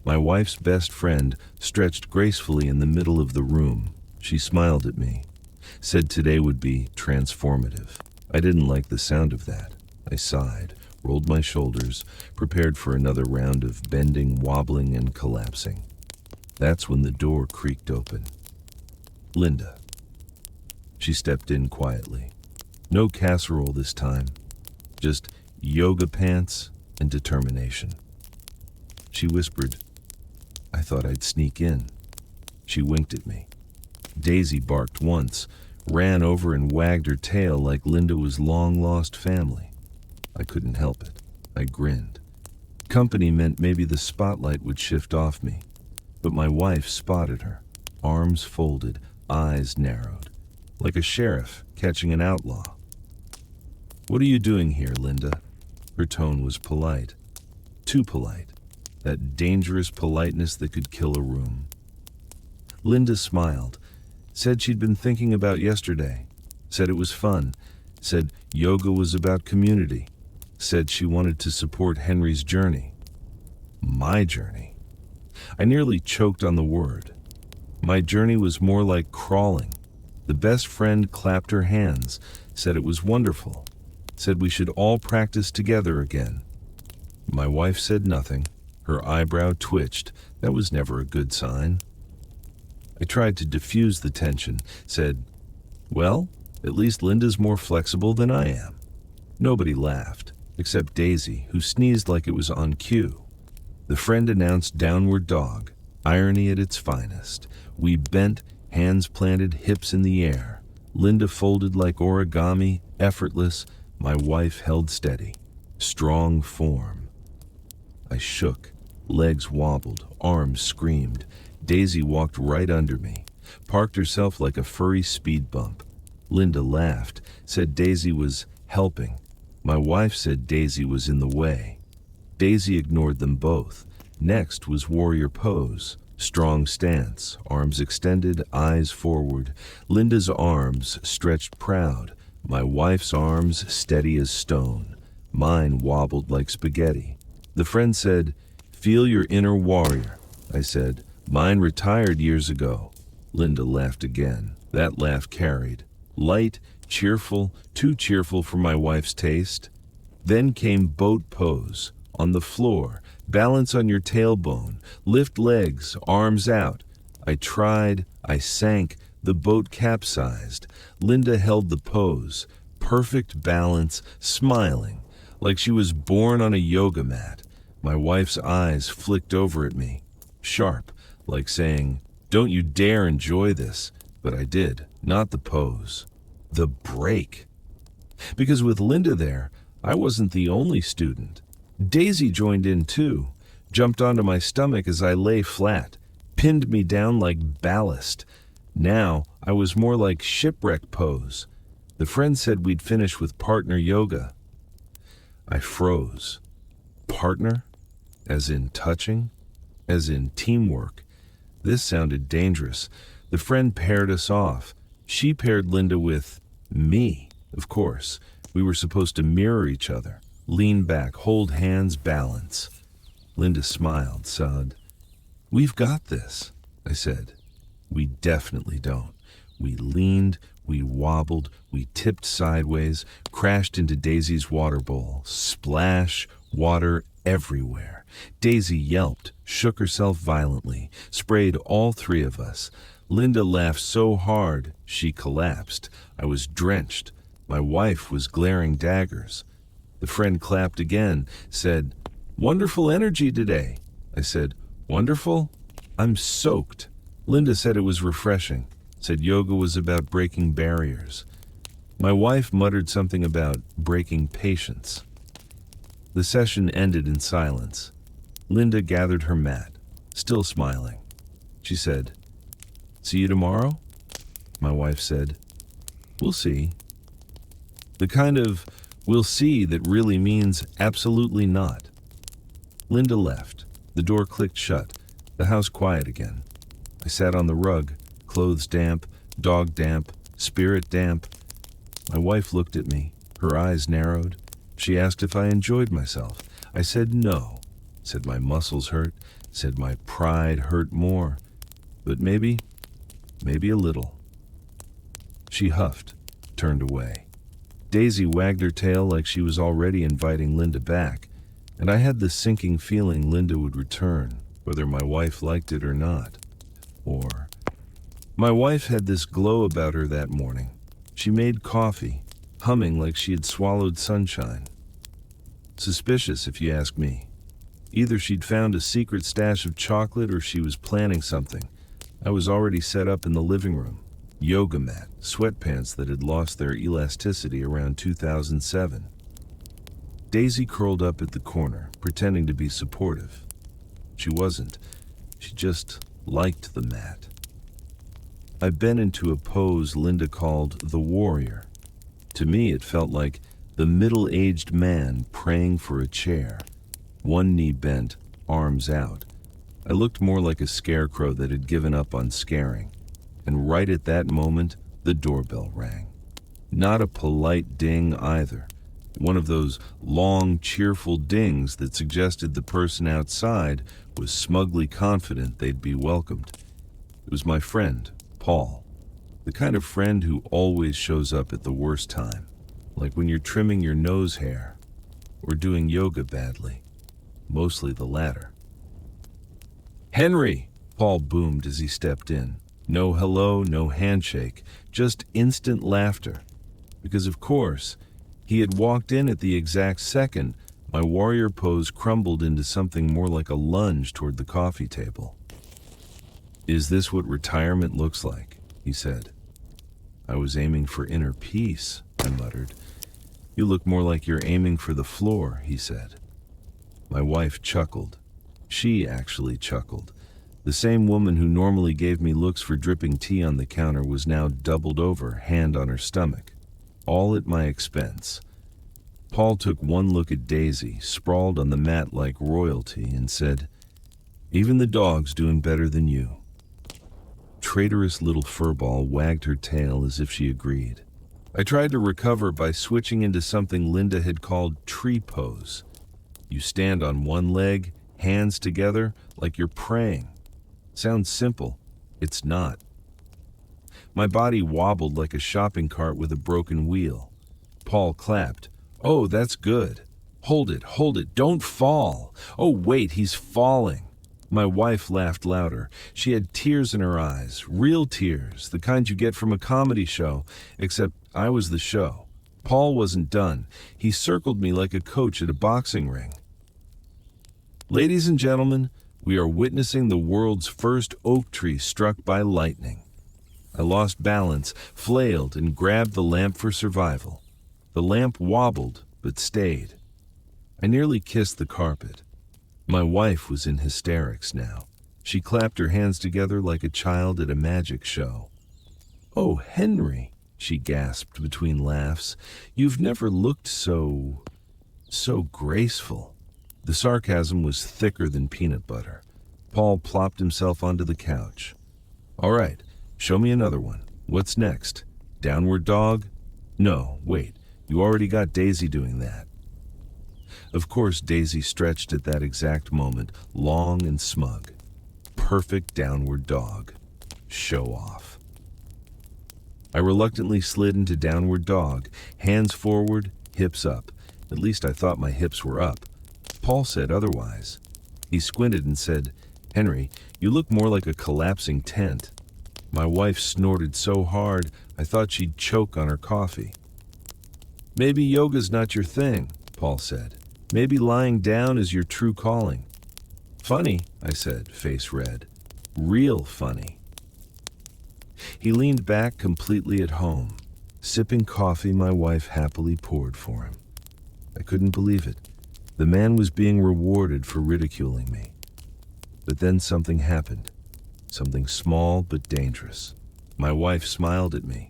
My wife's best friend stretched gracefully in the middle of the room. She smiled at me, said today would be transformative. I didn't like the sound of that. I sighed, rolled my shoulders, prepared for another round of bending, wobbling, and collapsing. That's when the door creaked open. Linda. She stepped in quietly. No casserole this time, just yoga pants and determination. She whispered, "I thought I'd sneak in." She winked at me. Daisy barked once, ran over and wagged her tail like Linda was long-lost family. I couldn't help it. I grinned. Company meant maybe the spotlight would shift off me, but my wife spotted her, arms folded, eyes narrowed, like a sheriff catching an outlaw. "What are you doing here, Linda?" Her tone was polite. Too polite. That dangerous politeness that could kill a room. Linda smiled, said she'd been thinking about yesterday, said it was fun, said yoga was about community, said she wanted to support Henry's journey. My journey. I nearly choked on the word. My journey was more like crawling. The best friend clapped her hands, said it was wonderful, said we should all practice together again. My wife said nothing. Her eyebrow twitched. That was never a good sign. I tried to diffuse the tension, said, "Well, at least Linda's more flexible than I am." Nobody laughed, except Daisy, who sneezed like it was on cue. The friend announced downward dog, irony at its finest. We bent, hands planted, hips in the air. Linda folded like origami, effortless. My wife held steady. Strong form. I shook. Legs wobbled, arms screamed. Daisy walked right under me, parked herself like a furry speed bump. Linda laughed, said Daisy was helping. My wife said Daisy was in the way. Daisy ignored them both. Next was warrior pose. Strong stance, arms extended, eyes forward. Linda's arms stretched proud, my wife's arms steady as stone. Mine wobbled like spaghetti. The friend said, "Feel your inner warrior." I said, "Mine retired years ago." Linda laughed again. That laugh carried. Light, cheerful, too cheerful for my wife's taste. Then came boat pose. On the floor, balance on your tailbone, lift legs, arms out. I tried, I sank, the boat capsized. Linda held the pose, perfect balance, smiling, like she was born on a yoga mat. My wife's eyes flicked over at me, sharp, like saying, "Don't you dare enjoy this." But I did, not the pose. The break. Because with Linda there, I wasn't the only student. Daisy joined in too, jumped onto my stomach as I lay flat, pinned me down like ballast. Now I was more like shipwreck pose. The friend said we'd finish with partner yoga. I froze. Partner? As in touching? As in teamwork? This sounded dangerous. The friend paired us off. She paired Linda with me, of course. We were supposed to mirror each other. Lean back, hold hands, balance. Linda smiled, sobbed. "We've got this," I said. We definitely don't. We leaned, we wobbled, we tipped sideways, crashed into Daisy's water bowl. Splash, water everywhere. Daisy yelped, shook herself violently, sprayed all three of us. Linda laughed so hard, she collapsed. I was drenched. My wife was glaring daggers. The friend clapped again, said, "Wonderful energy today." I said, "Wonderful? I'm soaked." Linda said it was refreshing, said yoga was about breaking barriers. My wife muttered something about breaking patience. The session ended in silence. Linda gathered her mat, still smiling. She said, "See you tomorrow?" My wife said, "We'll see." The kind of "we'll see" that really means absolutely not. Linda left. The door clicked shut. The house quiet again. I sat on the rug, clothes damp, dog damp, spirit damp. My wife looked at me. Her eyes narrowed. She asked if I enjoyed myself. I said no. Said my muscles hurt. Said my pride hurt more. But maybe a little. She huffed, turned away. Daisy wagged her tail like she was already inviting Linda back, and I had the sinking feeling Linda would return, whether my wife liked it or not. Or my wife had this glow about her that morning. She made coffee, humming like she had swallowed sunshine. Suspicious, if you ask me. Either she'd found a secret stash of chocolate or she was planning something. I was already set up in the living room. Yoga mat, sweatpants that had lost their elasticity around 2007. Daisy curled up at the corner, pretending to be supportive. She wasn't. She just liked the mat. I bent into a pose Linda called the warrior. To me, it felt like the middle-aged man praying for a chair. One knee bent, arms out. I looked more like a scarecrow that had given up on scaring. And right at that moment, the doorbell rang. Not a polite ding either. One of those long, cheerful dings that suggested the person outside was smugly confident they'd be welcomed. It was my friend, Paul. The kind of friend who always shows up at the worst time, like when you're trimming your nose hair or doing yoga badly. Mostly the latter. "Henry!" Paul boomed as he stepped in. No hello, no handshake, just instant laughter. Because of course, he had walked in at the exact second my warrior pose crumbled into something more like a lunge toward the coffee table. "Is this what retirement looks like?" he said. "I was aiming for inner peace," I muttered. "You look more like you're aiming for the floor," he said. My wife chuckled. She actually chuckled. The same woman who normally gave me looks for dripping tea on the counter was now doubled over, hand on her stomach. All at my expense. Paul took one look at Daisy, sprawled on the mat like royalty, and said, Even the dog's doing better than you. Traitorous little furball wagged her tail as if she agreed. I tried to recover by switching into something Linda had called tree pose. You stand on one leg, hands together, like you're praying. Sounds simple. It's not. My body wobbled like a shopping cart with a broken wheel. Paul clapped. "Oh, that's good. Hold it, don't fall. Oh, wait, he's falling." My wife laughed louder. She had tears in her eyes, real tears, the kind you get from a comedy show, except I was the show. Paul wasn't done. He circled me like a coach at a boxing ring. Ladies and gentlemen, we are witnessing the world's first oak tree struck by lightning. I lost balance, flailed, and grabbed the lamp for survival. The lamp wobbled, but stayed. I nearly kissed the carpet. My wife was in hysterics now. She clapped her hands together like a child at a magic show. "Oh, Henry," she gasped between laughs, "you've never looked so graceful." The sarcasm was thicker than peanut butter. Paul plopped himself onto the couch. "All right, show me another one. What's next? Downward dog?" "No, wait, you already got Daisy doing that." Of course, Daisy stretched at that exact moment, long and smug. Perfect downward dog. Show off. I reluctantly slid into downward dog, hands forward, hips up. At least I thought my hips were up. Paul said otherwise. He squinted and said, "Henry, you look more like a collapsing tent." My wife snorted so hard, I thought she'd choke on her coffee. "Maybe yoga's not your thing," Paul said. "Maybe lying down is your true calling." "Funny," I said, face red. "Real funny." He leaned back completely at home, sipping coffee my wife happily poured for him. I couldn't believe it. The man was being rewarded for ridiculing me. But then something happened. Something small but dangerous. My wife smiled at me.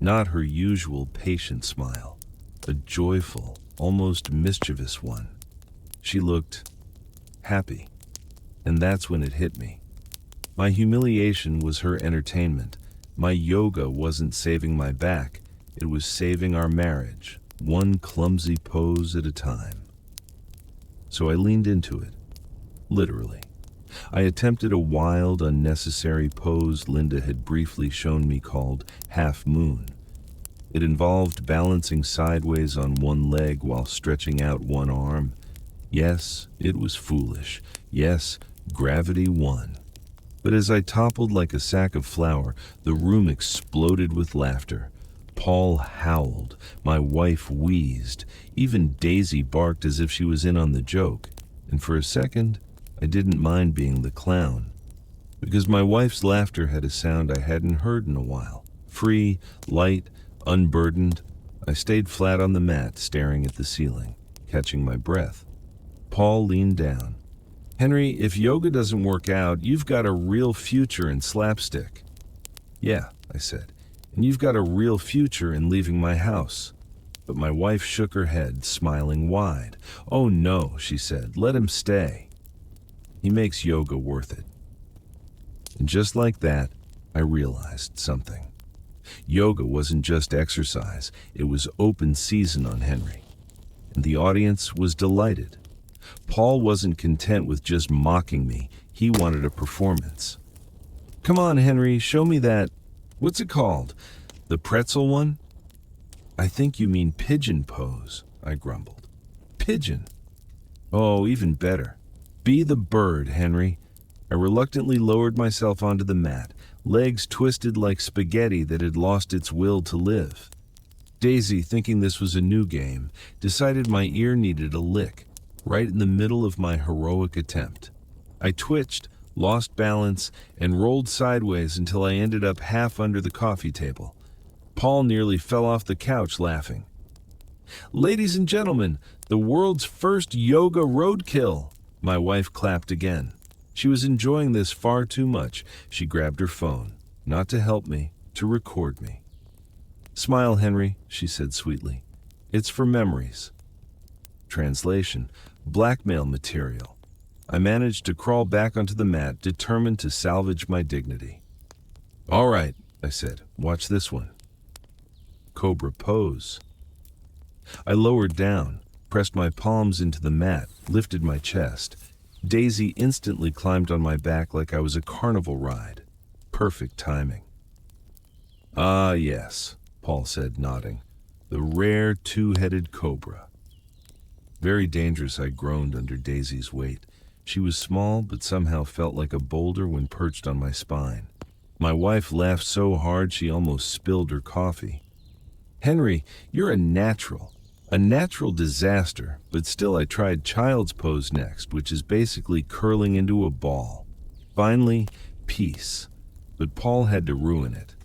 Not her usual patient smile. A joyful, almost mischievous one. She looked happy. And that's when it hit me. My humiliation was her entertainment. My yoga wasn't saving my back. It was saving our marriage, one clumsy pose at a time. So I leaned into it, literally. I attempted a wild, unnecessary pose Linda had briefly shown me called half moon. It involved balancing sideways on one leg while stretching out one arm. Yes, it was foolish. Yes, gravity won. But as I toppled like a sack of flour, the room exploded with laughter. Paul howled. My wife wheezed. Even Daisy barked as if she was in on the joke. And for a second, I didn't mind being the clown. Because my wife's laughter had a sound I hadn't heard in a while. Free, light, unburdened. I stayed flat on the mat, staring at the ceiling, catching my breath. Paul leaned down. "Henry, if yoga doesn't work out, you've got a real future in slapstick." "Yeah," I said, "and you've got a real future in leaving my house." But my wife shook her head, smiling wide. "Oh no," she said, "let him stay. He makes yoga worth it." And just like that, I realized something. Yoga wasn't just exercise, it was open season on Henry. And the audience was delighted. Paul wasn't content with just mocking me, he wanted a performance. "Come on, Henry, show me that, what's it called? The pretzel one?" "I think you mean pigeon pose," I grumbled. "Pigeon? Oh, even better. Be the bird, Henry." I reluctantly lowered myself onto the mat, legs twisted like spaghetti that had lost its will to live. Daisy, thinking this was a new game, decided my ear needed a lick, right in the middle of my heroic attempt. I twitched, lost balance, and rolled sideways until I ended up half under the coffee table. Paul nearly fell off the couch laughing. "Ladies and gentlemen, the world's first yoga roadkill." My wife clapped again. She was enjoying this far too much. She grabbed her phone, not to help me, to record me. "Smile, Henry," she said sweetly. "It's for memories." Translation: blackmail material. I managed to crawl back onto the mat, determined to salvage my dignity. "All right," I said, "watch this one." Cobra pose. I lowered down, pressed my palms into the mat, lifted my chest. Daisy instantly climbed on my back like I was a carnival ride. Perfect timing. "Ah, yes," Paul said, nodding. "The rare two-headed cobra." "Very dangerous," I groaned under Daisy's weight. She was small, but somehow felt like a boulder when perched on my spine. My wife laughed so hard she almost spilled her coffee. "Henry, you're a natural disaster," but still I tried child's pose next, which is basically curling into a ball. Finally, peace, but Paul had to ruin it.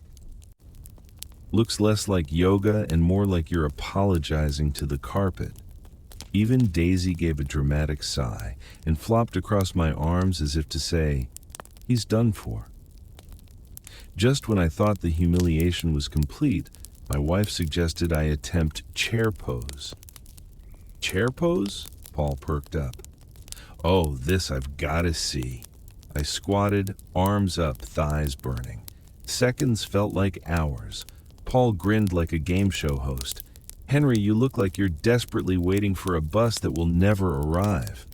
"Looks less like yoga and more like you're apologizing to the carpet." Even Daisy gave a dramatic sigh and flopped across my arms as if to say, "He's done for." Just when I thought the humiliation was complete, my wife suggested I attempt chair pose. "Chair pose?" Paul perked up. "Oh, this I've got to see." I squatted, arms up, thighs burning. Seconds felt like hours. Paul grinned like a game show host. "Henry, you look like you're desperately waiting for a bus that will never arrive."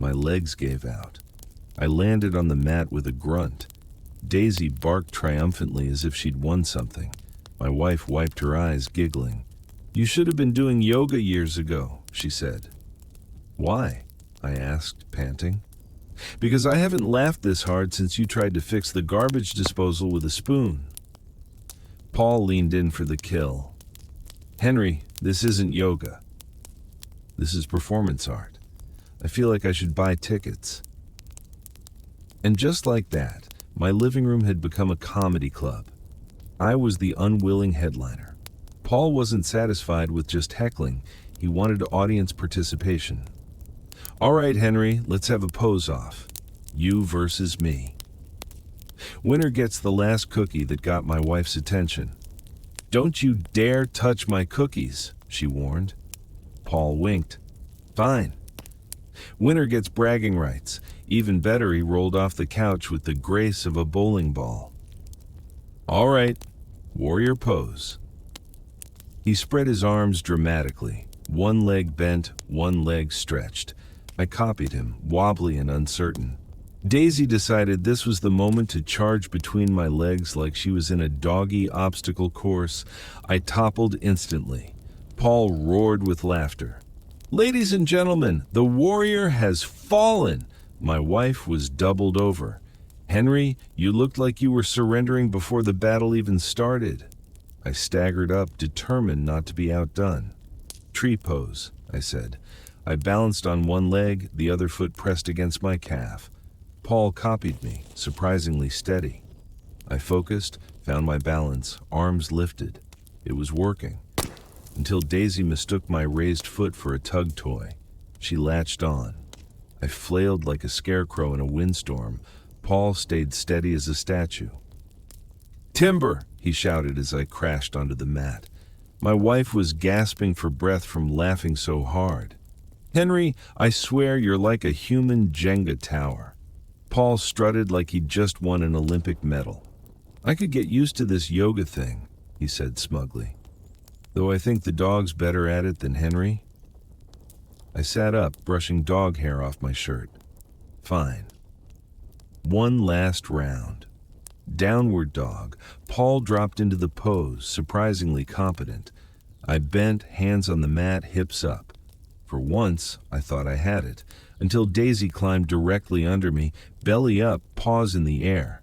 My legs gave out. I landed on the mat with a grunt. Daisy barked triumphantly as if she'd won something. My wife wiped her eyes, giggling. "You should have been doing yoga years ago," she said. "Why?" I asked, panting. "Because I haven't laughed this hard since you tried to fix the garbage disposal with a spoon." Paul leaned in for the kill. "Henry, this isn't yoga. This is performance art. I feel like I should buy tickets." And just like that, my living room had become a comedy club. I was the unwilling headliner. Paul wasn't satisfied with just heckling. He wanted audience participation. "All right, Henry, let's have a pose-off. You versus me. Winner gets the last cookie," that got my wife's attention. "Don't you dare touch my cookies," she warned. Paul winked. "Fine." "Winner gets bragging rights. Even better, he rolled off the couch with the grace of a bowling ball." "All right, warrior pose." He spread his arms dramatically, one leg bent, one leg stretched. I copied him, wobbly and uncertain. Daisy decided this was the moment to charge between my legs like she was in a doggy obstacle course. I toppled instantly. Paul roared with laughter. "Ladies and gentlemen, the warrior has fallen." My wife was doubled over. "Henry, you looked like you were surrendering before the battle even started." I staggered up, determined not to be outdone. "Tree pose," I said. I balanced on one leg, the other foot pressed against my calf. Paul copied me, surprisingly steady. I focused, found my balance, arms lifted. It was working. Until Daisy mistook my raised foot for a tug toy. She latched on. I flailed like a scarecrow in a windstorm. Paul stayed steady as a statue. "Timber!" he shouted as I crashed onto the mat. My wife was gasping for breath from laughing so hard. "Henry, I swear you're like a human Jenga tower." Paul strutted like he'd just won an Olympic medal. "I could get used to this yoga thing," he said smugly. "Though I think the dog's better at it than Henry." I sat up, brushing dog hair off my shirt. "Fine." One last round. Downward dog. Paul dropped into the pose, surprisingly competent. I bent, hands on the mat, hips up. For once, I thought I had it, until Daisy climbed directly under me, belly up, paws in the air.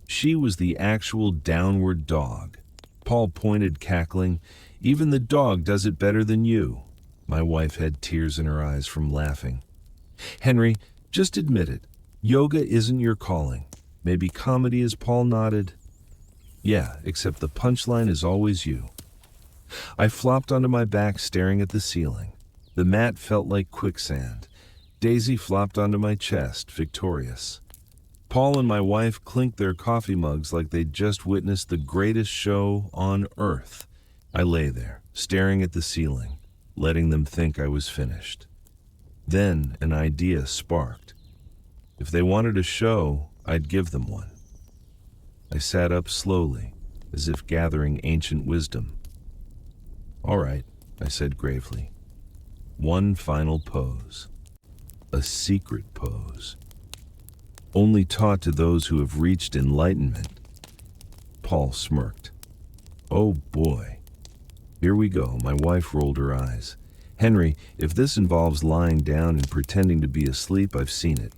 She was the actual downward dog. Paul pointed, cackling. "Even the dog does it better than you." My wife had tears in her eyes from laughing. "Henry, just admit it. Yoga isn't your calling. Maybe comedy is." Paul nodded. "Yeah, except the punchline is always you." I flopped onto my back, staring at the ceiling. The mat felt like quicksand. Daisy flopped onto my chest, victorious. Paul and my wife clinked their coffee mugs like they'd just witnessed the greatest show on earth. I lay there, staring at the ceiling, letting them think I was finished. Then an idea sparked. If they wanted a show, I'd give them one. I sat up slowly, as if gathering ancient wisdom. "All right," I said gravely. "One final pose. A secret pose. Only taught to those who have reached enlightenment." Paul smirked. "Oh boy. Here we go." My wife rolled her eyes. "Henry, if this involves lying down and pretending to be asleep, I've seen it."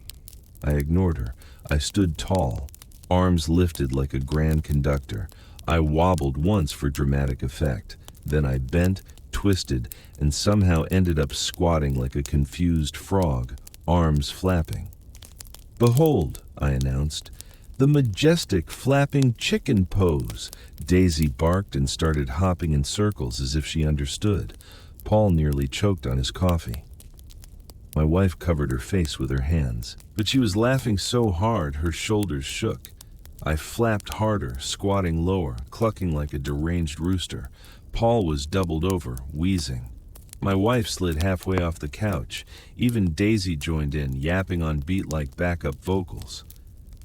I ignored her. I stood tall, arms lifted like a grand conductor. I wobbled once for dramatic effect. Then I bent, twisted, and somehow ended up squatting like a confused frog, arms flapping. "Behold," I announced, "the majestic flapping chicken pose." Daisy barked and started hopping in circles as if she understood. Paul nearly choked on his coffee. My wife covered her face with her hands, but she was laughing so hard her shoulders shook. I flapped harder, squatting lower, clucking like a deranged rooster. Paul was doubled over, wheezing. My wife slid halfway off the couch. Even Daisy joined in, yapping on beat like backup vocals.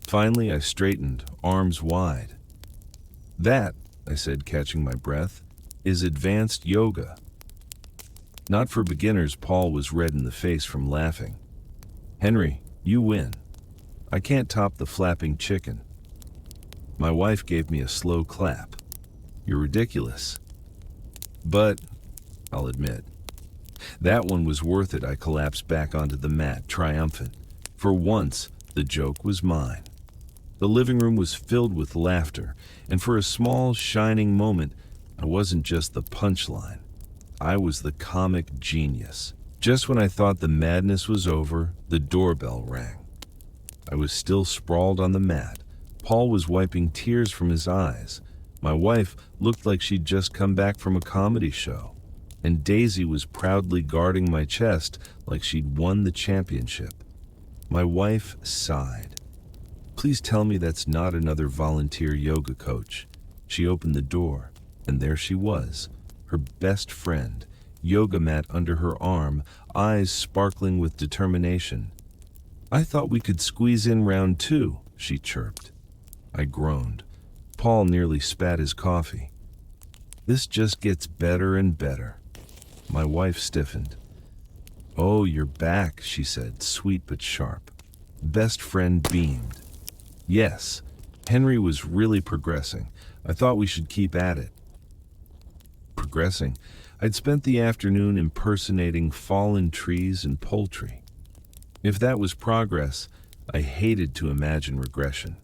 Finally, I straightened, arms wide. "That," I said, catching my breath, "is advanced yoga." "Not for beginners." Paul was red in the face from laughing. "Henry, you win. I can't top the flapping chicken." My wife gave me a slow clap. "You're ridiculous." "But, I'll admit, that one was worth it." I collapsed back onto the mat, triumphant. For once, the joke was mine. The living room was filled with laughter, and for a small, shining moment, I wasn't just the punchline. I was the comic genius. Just when I thought the madness was over, the doorbell rang. I was still sprawled on the mat. Paul was wiping tears from his eyes. My wife looked like she'd just come back from a comedy show. And Daisy was proudly guarding my chest like she'd won the championship. My wife sighed. "Please tell me that's not another volunteer yoga coach." She opened the door, and there she was, her best friend, yoga mat under her arm, eyes sparkling with determination. "I thought we could squeeze in round 2, she chirped. I groaned. Paul nearly spat his coffee. "This just gets better and better." My wife stiffened. "Oh, you're back," she said, sweet but sharp. Best friend beamed. "Yes, Henry was really progressing. I thought we should keep at it." Progressing? I'd spent the afternoon impersonating fallen trees and poultry. If that was progress, I hated to imagine regression.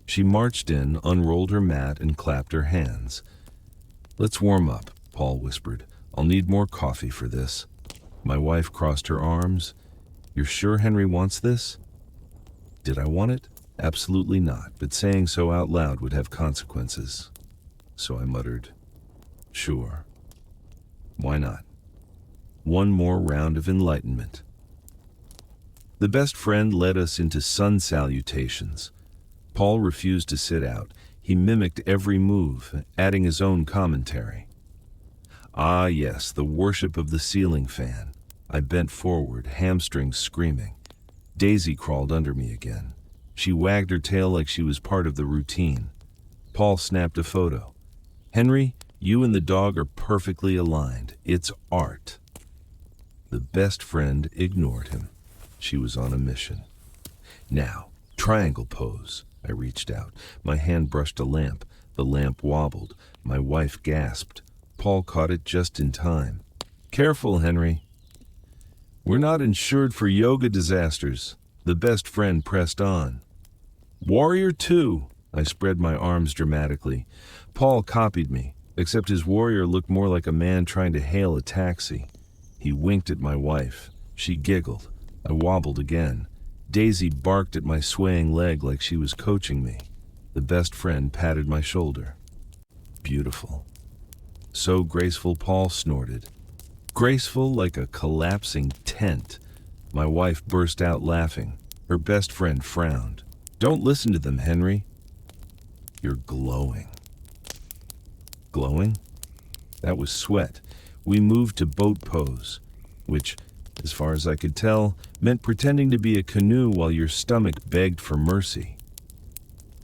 She marched in, unrolled her mat, and clapped her hands. "Let's warm up," Paul whispered. "I'll need more coffee for this." My wife crossed her arms. "You're sure Henry wants this?" Did I want it? Absolutely not, but saying so out loud would have consequences. So I muttered, "Sure. Why not?" One more round of enlightenment. The best friend led us into sun salutations. Paul refused to sit out. He mimicked every move, adding his own commentary. Ah yes, the worship of the ceiling fan. I bent forward, hamstrings screaming. Daisy crawled under me again. She wagged her tail like she was part of the routine. Paul snapped a photo. "Henry, you and the dog are perfectly aligned. It's art." The best friend ignored him. She was on a mission. "Now, triangle pose." I reached out. My hand brushed a lamp. The lamp wobbled. My wife gasped. Paul caught it just in time. "Careful, Henry." "We're not insured for yoga disasters." The best friend pressed on. "Warrior 2." I spread my arms dramatically. Paul copied me, except his warrior looked more like a man trying to hail a taxi. He winked at my wife. She giggled. I wobbled again. Daisy barked at my swaying leg like she was coaching me. The best friend patted my shoulder. "Beautiful." "So graceful," Paul snorted. "Graceful like a collapsing tent." My wife burst out laughing. Her best friend frowned. "Don't listen to them, Henry." "You're glowing." Glowing? That was sweat. We moved to boat pose, which, as far as I could tell, meant pretending to be a canoe while your stomach begged for mercy.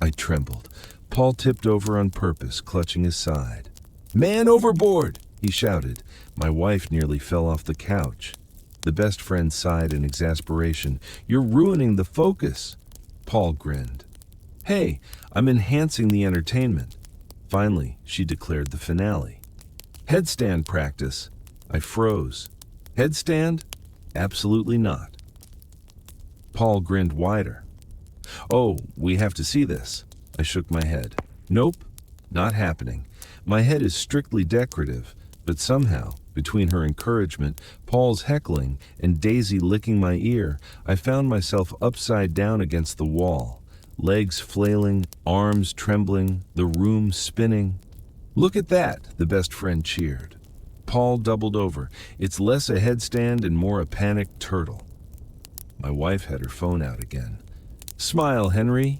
I trembled. Paul tipped over on purpose, clutching his side. "Man overboard!" he shouted. My wife nearly fell off the couch. The best friend sighed in exasperation. "You're ruining the focus." Paul grinned. "Hey, I'm enhancing the entertainment." Finally, she declared the finale. "Headstand practice." I froze. "Headstand? Absolutely not." Paul grinned wider. "Oh, we have to see this." I shook my head. "Nope, not happening. My head is strictly decorative, but somehow, between her encouragement, Paul's heckling, and Daisy licking my ear, I found myself upside down against the wall, legs flailing, arms trembling, the room spinning. "Look at that," the best friend cheered. Paul doubled over. "It's less a headstand and more a panicked turtle." My wife had her phone out again. "Smile, Henry."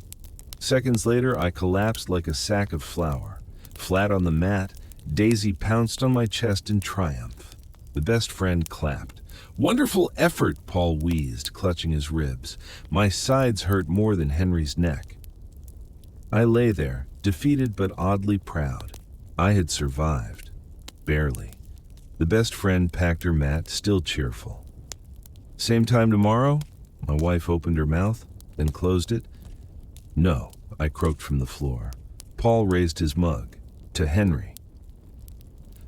Seconds later, I collapsed like a sack of flour. Flat on the mat, Daisy pounced on my chest in triumph. The best friend clapped. "Wonderful effort," Paul wheezed, clutching his ribs. My sides hurt more than Henry's neck. I lay there, defeated but oddly proud. I had survived. Barely. The best friend packed her mat, still cheerful. "Same time tomorrow?" My wife opened her mouth, then closed it. "No," I croaked from the floor. Paul raised his mug. "To Henry."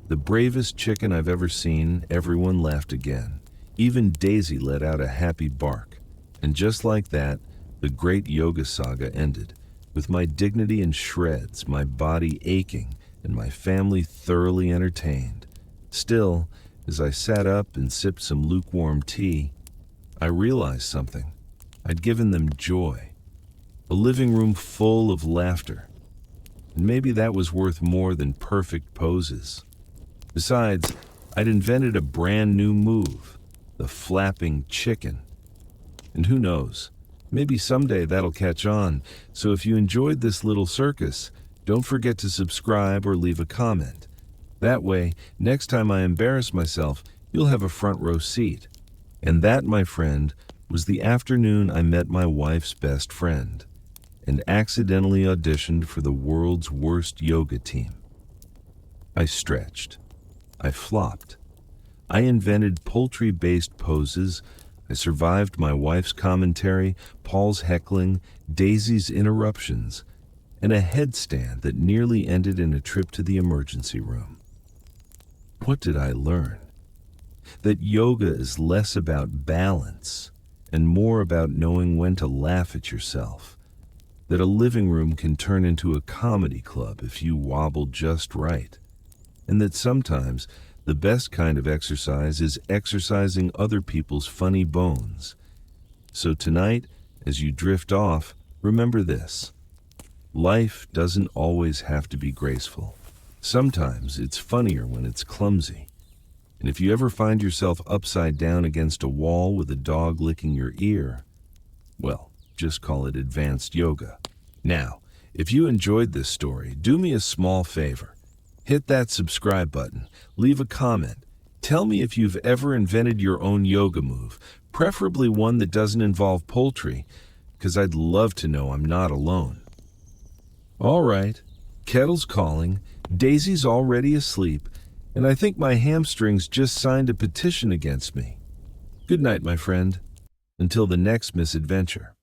The bravest chicken I've ever seen. Everyone laughed again. Even Daisy let out a happy bark. And just like that, the great yoga saga ended, with my dignity in shreds, my body aching, and my family thoroughly entertained. Still, as I sat up and sipped some lukewarm tea, I realized something. I'd given them joy. A living room full of laughter. And maybe that was worth more than perfect poses. Besides, I'd invented a brand new move, the flapping chicken. And who knows, maybe someday that'll catch on. So if you enjoyed this little circus, don't forget to subscribe or leave a comment. That way, next time I embarrass myself, you'll have a front row seat. And that, my friend, was the afternoon I met my wife's best friend and accidentally auditioned for the world's worst yoga team. I stretched. I flopped. I invented poultry-based poses. I survived my wife's commentary, Paul's heckling, Daisy's interruptions, and a headstand that nearly ended in a trip to the emergency room. What did I learn? That yoga is less about balance and more about knowing when to laugh at yourself. That a living room can turn into a comedy club if you wobble just right. And that sometimes the best kind of exercise is exercising other people's funny bones. So tonight, as you drift off, remember this. Life doesn't always have to be graceful. Sometimes it's funnier when it's clumsy. And if you ever find yourself upside down against a wall with a dog licking your ear, well, just call it advanced yoga. Now, if you enjoyed this story, do me a small favor. Hit that subscribe button, leave a comment. Tell me if you've ever invented your own yoga move, preferably one that doesn't involve poultry, because I'd love to know I'm not alone. All right, kettle's calling, Daisy's already asleep, and I think my hamstrings just signed a petition against me. Good night, my friend. Until the next misadventure.